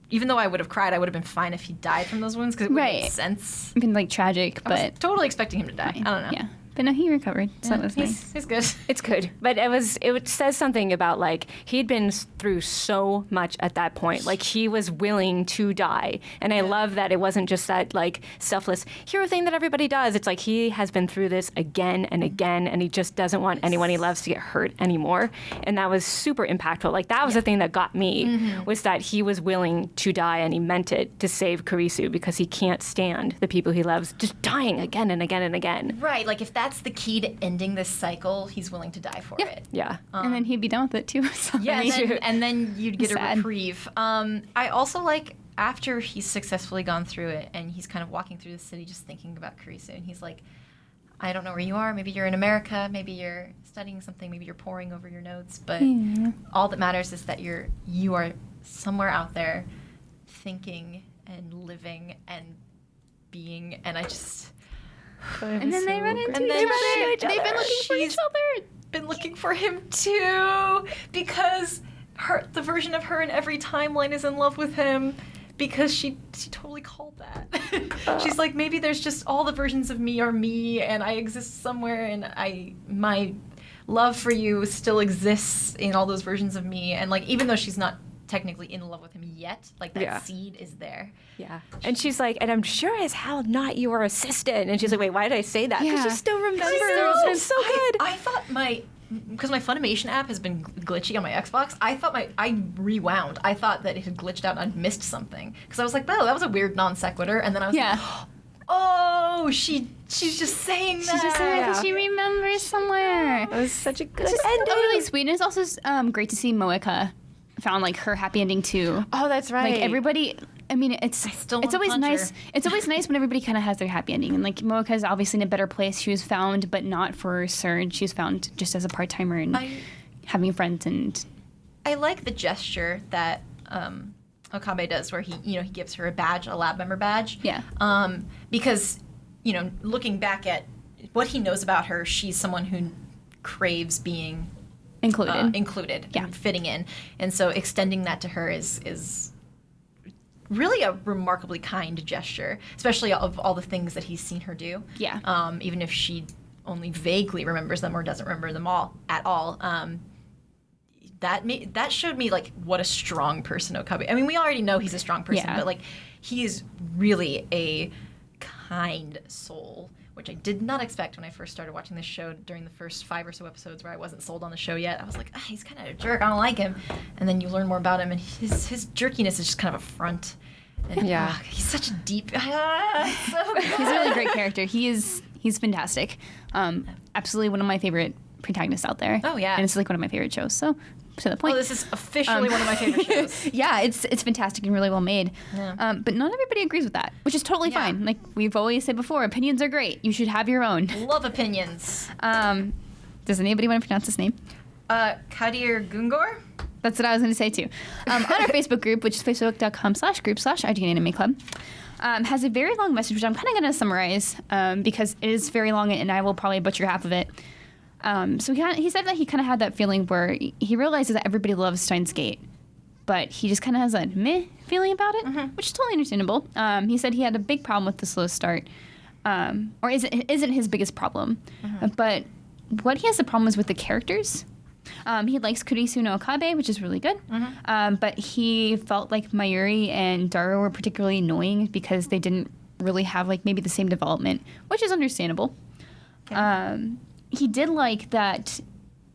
even though I would have cried, I would have been fine if he died from those wounds because it would make sense. Been like tragic, I but was totally expecting him to die. I don't know. Yeah, but no, he recovered, so that was nice. He's good. It's good, but it says something about like he'd been through so much at that point. Like he was willing to die, and I love that it wasn't just that like selfless hero thing that everybody does. It's like he has been through this again and again, and he just doesn't want anyone he loves to get hurt anymore. And that was super impactful. Like that was the thing that got me was that he was willing to die, and he meant it to save Kurisu because he can't stand the people he loves just dying again and again and again. Right, like if that's the key to ending this cycle, he's willing to die for it. Yeah. And then he'd be done with it too. So Yeah, and then you'd get a Sad. reprieve. I also like after he's successfully gone through it and he's kind of walking through the city just thinking about Kurisu, and he's like, I don't know where you are. Maybe you're in America. Maybe you're studying something. Maybe you're poring over your notes. But all that matters is that you are somewhere out there thinking and living and being. And I just... And then they run into And then each other. They've been looking for each other. been looking for him too because the version of her in every timeline is in love with him because she totally called that. She's like, maybe there's just all the versions of me are me and I exist somewhere and my love for you still exists in all those versions of me. And like, even though she's not technically in love with him yet, like that seed is there. Yeah. And she's like, and I'm sure as hell not your assistant. And she's like, wait, why did I say that? Because Yeah. she still remembers. It's so I good. thought because my Funimation app has been glitchy on my Xbox, I rewound. I thought that it had glitched out and I'd missed something. Because I was like, oh, that was a weird non sequitur. And then I was like, oh, she's just saying that. She's just saying that because she remembers somewhere. It was such a good It's just ending. really sweet. And it's also great to see Moeka found like her happy ending too. Oh, that's right. Like everybody, I mean, it's wanna always punch nice. her. It's always nice when everybody kind of has their happy ending. And like Moeka's obviously in a better place. She was found, but not for Surge. She was found just as a part timer and having friends. And I like the gesture that Okabe does, where he gives her a badge, a lab member badge. Yeah. Because looking back at what he knows about her, she's someone who craves being included, Yeah. and fitting in, and so extending that to her is really a remarkably kind gesture, especially of all the things that he's seen her do. Yeah. Even if she only vaguely remembers them or doesn't remember them all at all. That showed me like what a strong person Okabe. I mean, we already know he's a strong person, Yeah. but like he is really a kind soul, which I did not expect when I first started watching this show during the first 5 or so episodes where I wasn't sold on the show yet. I was like, he's kind of a jerk. I don't like him. And then you learn more about him, and his jerkiness is just kind of a front. And, he's such a deep. So good. he's a really great character. He's fantastic. Absolutely one of my favorite protagonists out there. Oh, yeah. And it's like one of my favorite shows. So to the point. Oh, this is officially one of my favorite shows. Yeah, it's fantastic and really well made. Yeah. But not everybody agrees with that, which is totally Yeah. fine. Like we've always said before, opinions are great. You should have your own. Love opinions. Does anybody want to pronounce his name? Kadir Gungor? That's what I was going to say too. On our Facebook group, which is facebook.com/group/IGN Anime Club, has a very long message, which I'm kind of going to summarize because it is very long and I will probably butcher half of it. So he said that he kind of had that feeling where he realizes that everybody loves Steins Gate, but he just kind of has a meh feeling about it, which is totally understandable. He said he had a big problem with the slow start, or isn't his biggest problem, but what he has the problem is with the characters. He likes Kurisu no Okabe, which is really good, but he felt like Mayuri and Daru were particularly annoying because they didn't really have like maybe the same development, which is understandable. Okay. He did like that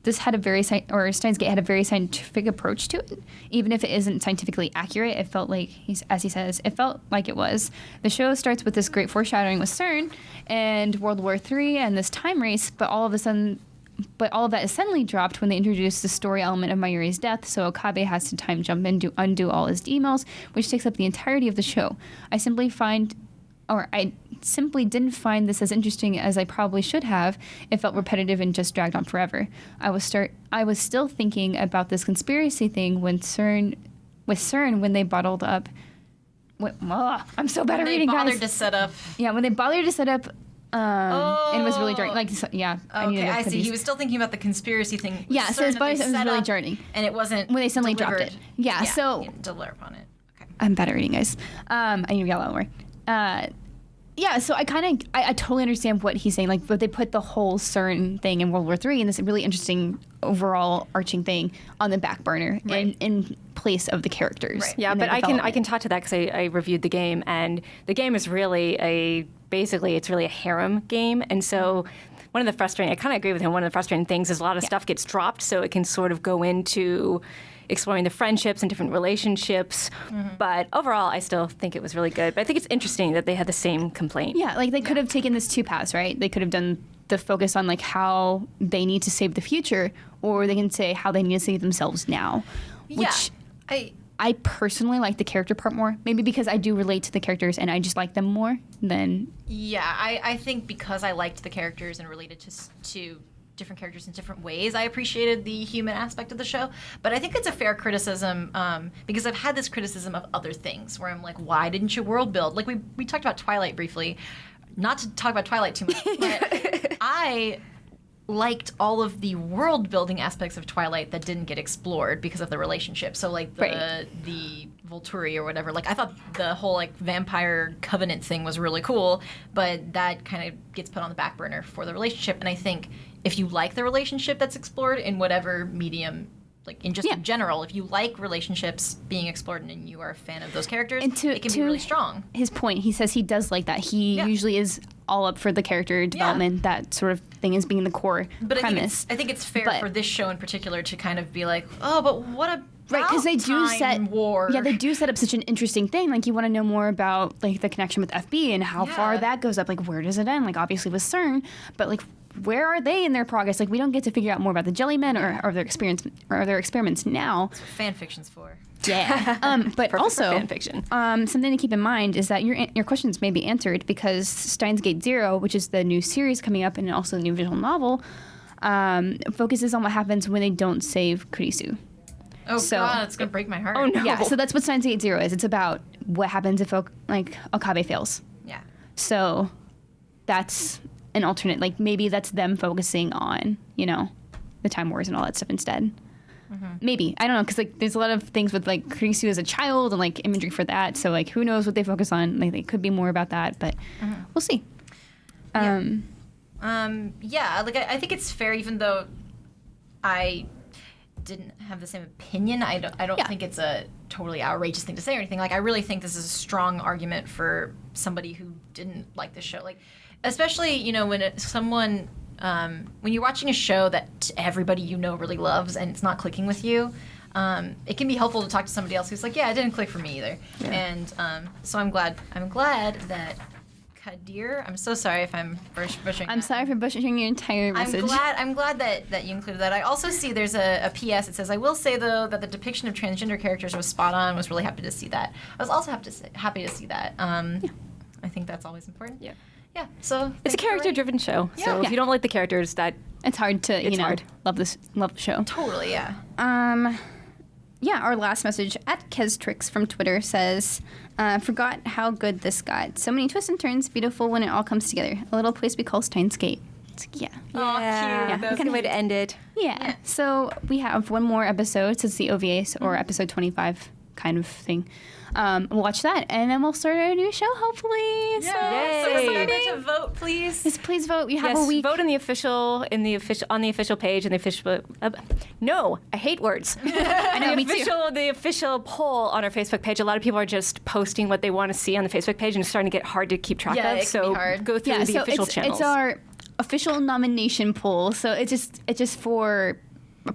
this had Steins Gate had a very scientific approach to it. Even if it isn't scientifically accurate, it felt like, as he says, it felt like it was. The show starts with this great foreshadowing with CERN and World War III and this time race, but all of that is suddenly dropped when they introduce the story element of Mayuri's death, so Okabe has to time jump and undo all his emails, which takes up the entirety of the show. I simply didn't find this as interesting as I probably should have. It felt repetitive and just dragged on forever. I was still thinking about this conspiracy thing when CERN when they bottled up. I'm so bad at reading, guys. When they bothered to set up. Yeah, when they bothered to set up. And it was really jarring. Like, yeah. Okay, I see. He was still thinking about the conspiracy thing. Yeah, so his body was really jarring. And it wasn't when they suddenly delivered. dropped it. Yeah, so. He didn't deliver upon it. Okay. I'm bad at reading, guys. I need to get a lot more. Yeah, so I totally understand what he's saying. Like, but they put the whole CERN thing in World War III and this really interesting overall arching thing on the back burner in place of the characters. Right. Yeah, but I can talk to that because I reviewed the game, and the game is really it's really a harem game, and so one of the frustrating, I kind of agree with him, one of the frustrating things is a lot of stuff gets dropped so it can sort of go into exploring the friendships and different relationships. But overall, I still think it was really good. But I think it's interesting that they had the same complaint. Yeah, like they could have taken this two paths, right? They could have done the focus on like how they need to save the future, or they can say how they need to save themselves now. Which I personally like the character part more, maybe because I do relate to the characters and I just like them more than... Yeah, I think because I liked the characters and related to different characters in different ways, I appreciated the human aspect of the show. But I think it's a fair criticism because I've had this criticism of other things where I'm like, why didn't you world build? Like we talked about Twilight briefly. Not to talk about Twilight too much, but I liked all of the world building aspects of Twilight that didn't get explored because of the relationship. So like the Volturi or whatever, like I thought the whole like vampire covenant thing was really cool, but that kind of gets put on the back burner for the relationship. And I think if you like the relationship that's explored in whatever medium, like in general, if you like relationships being explored and you are a fan of those characters, it can be really strong. His point, he says he does like that. He usually is all up for the character development. That sort of thing is being the core premise. I think it's fair for this show in particular to kind of be like, oh, but what a because they do war. Yeah, they do set up such an interesting thing. Like you want to know more about like the connection with FB and how far that goes up. Like where does it end? Like obviously with CERN, but like where are they in their progress? Like we don't get to figure out more about the Jellymen or their experience or their experiments now. That's what fan fiction's for. Yeah, but also fan fiction. Something to keep in mind is that your questions may be answered because Steins Gate Zero, which is the new series coming up and also the new visual novel, focuses on what happens when they don't save Kurisu. Oh God, it's gonna break my heart. Oh no. Yeah, so that's what Steins Gate Zero is. It's about what happens if Okabe fails. Yeah. So that's an alternate, like maybe that's them focusing on, the Time Wars and all that stuff instead. Maybe, I don't know, because like there's a lot of things with like Kurisu as a child and like imagery for that. So like who knows what they focus on? Like they could be more about that, but we'll see. Like I think it's fair, even though I didn't have the same opinion. I don't think it's a totally outrageous thing to say or anything. Like I really think this is a strong argument for somebody who didn't like the show. Like especially when when you're watching a show that everybody really loves and it's not clicking with you, it can be helpful to talk to somebody else who's like, yeah, it didn't click for me either. Yeah. And so I'm glad that Kadir, I'm so sorry if I'm butchering. I'm sorry for butchering your entire message. I'm glad that you included that. I also see there's a PS. It says, I will say though that the depiction of transgender characters was spot on. Was really happy to see that. I was also happy to see that. I think that's always important. Yeah. Yeah, so it's a character-driven show. Yeah. So if you don't like the characters, it's hard to hard. love the show. Totally, yeah. our last message at Keztrix from Twitter says, forgot how good this got. So many twists and turns, beautiful when it all comes together. A little place we call Steins Gate. It's, yeah. Oh, cute. That's a good way to end it. Yeah. So we have one more episode. So it's the OVA or episode 25 kind of thing. We'll watch that, and then we'll start our new show, hopefully. So Yay. remember to vote, please. Yes, please vote. You have Yes, a week. vote on the official page and the official. No, I hate words. I know, me too. The official poll on our Facebook page. A lot of people are just posting what they want to see on the Facebook page, and it's starting to get hard to keep track Yeah, of. it can So be hard. go through the official channels. It's our official nomination poll, so it's just for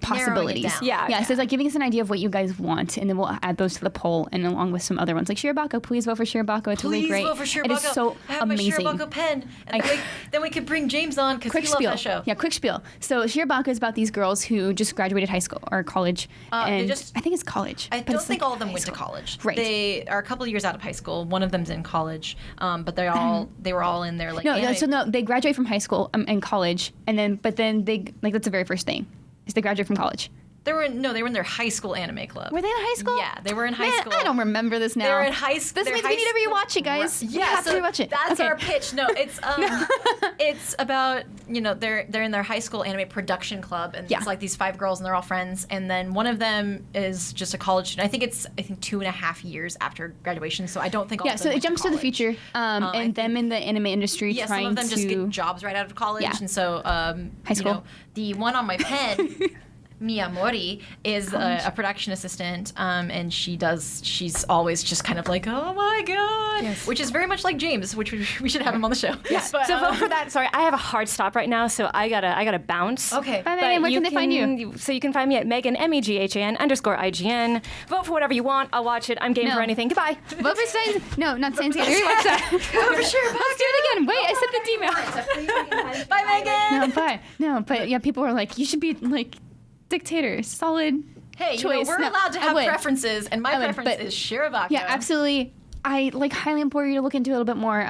possibilities. down. Yeah. So it's like giving us an idea of what you guys want, and then we'll add those to the poll, and along with some other ones like Shirobako. Please vote for Shirobako. It's really Please great. vote for Shirobako. It is so I have amazing. my Shirobako pen. And then we could bring James on because Quick he loves spiel. that show. Yeah, quick spiel. So Shirobako is about these girls who just graduated high school or college, They and just- I think it's college. I but don't it's think like all of them high went to school. college. Right. They are a couple of years out of high school. One of them's in college, but they were all in there like. They graduate from high school and college, but then they that's the very first thing, is they graduate from college. They were in their high school anime club. Were they in high school? Yeah, they were in high Man, school. I don't remember this now. They were in high school. This means we need to rewatch it, guys. We have to rewatch it. That's Okay. our pitch. No, it's it's about they're in their high school anime production club, and Yeah. it's like these 5 girls, and they're all friends, and then one of them is just a college student. I think 2.5 years after graduation. So I don't think all Yeah, of them so it went jumps to the college. future, and them in the anime industry Yeah, trying some of them to. just get jobs right out of college, Yeah. and so High school. the one on my pen, Miyamori, is a production assistant, and she's always just kind of like, oh my god, which is very much like James, which we should have him on the show. Yeah. But, So vote for that. Sorry, I have a hard stop right now, so I gotta bounce. Okay. Bye, But Megan. Where can they find you? So you can find me at Megan MEGHAN_IGN. Vote for whatever you want. I'll watch it. I'm game No. for anything. Goodbye. Vote for Steins. No, not Steins Gate. Rewatch that. for sure. Let's do it again. Wait, I said the email. Bye, Megan. No, but yeah, people were like, you should be like dictator, solid. Hey, choice. we're No, allowed to I have would. preferences, and my I would, preference but- is Shirobako. Yeah, absolutely. I highly implore you to look into it a little bit more.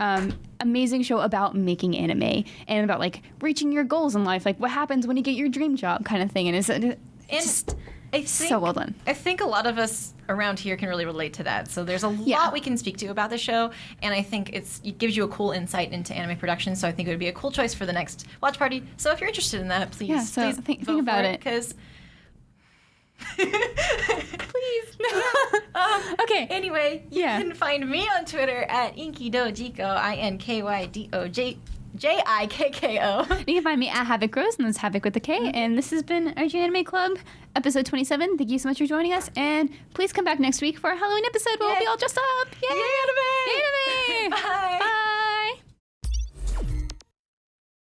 Amazing show about making anime and about like reaching your goals in life, like what happens when you get your dream job, kind of thing. And it's just I think, so well done. I think a lot of us around here can really relate to that. So there's a Yeah. lot we can speak to about the show, and I think it gives you a cool insight into anime production. So I think it would be a cool choice for the next watch party. So if you're interested in that, please, Yeah, so please think vote about for it. because. Please. Okay. Anyway, you Yeah. can find me on Twitter at Inkydojiko, INKYDOJIKKO. You can find me at Havoc Rose, and that's Havoc with a K. And this has been RG Anime Club, episode 27. Thank you so much for joining us. And please come back next week for our Halloween episode where we'll Yay. be all dressed up. Yay! Yay, anime! Yay, anime! Bye.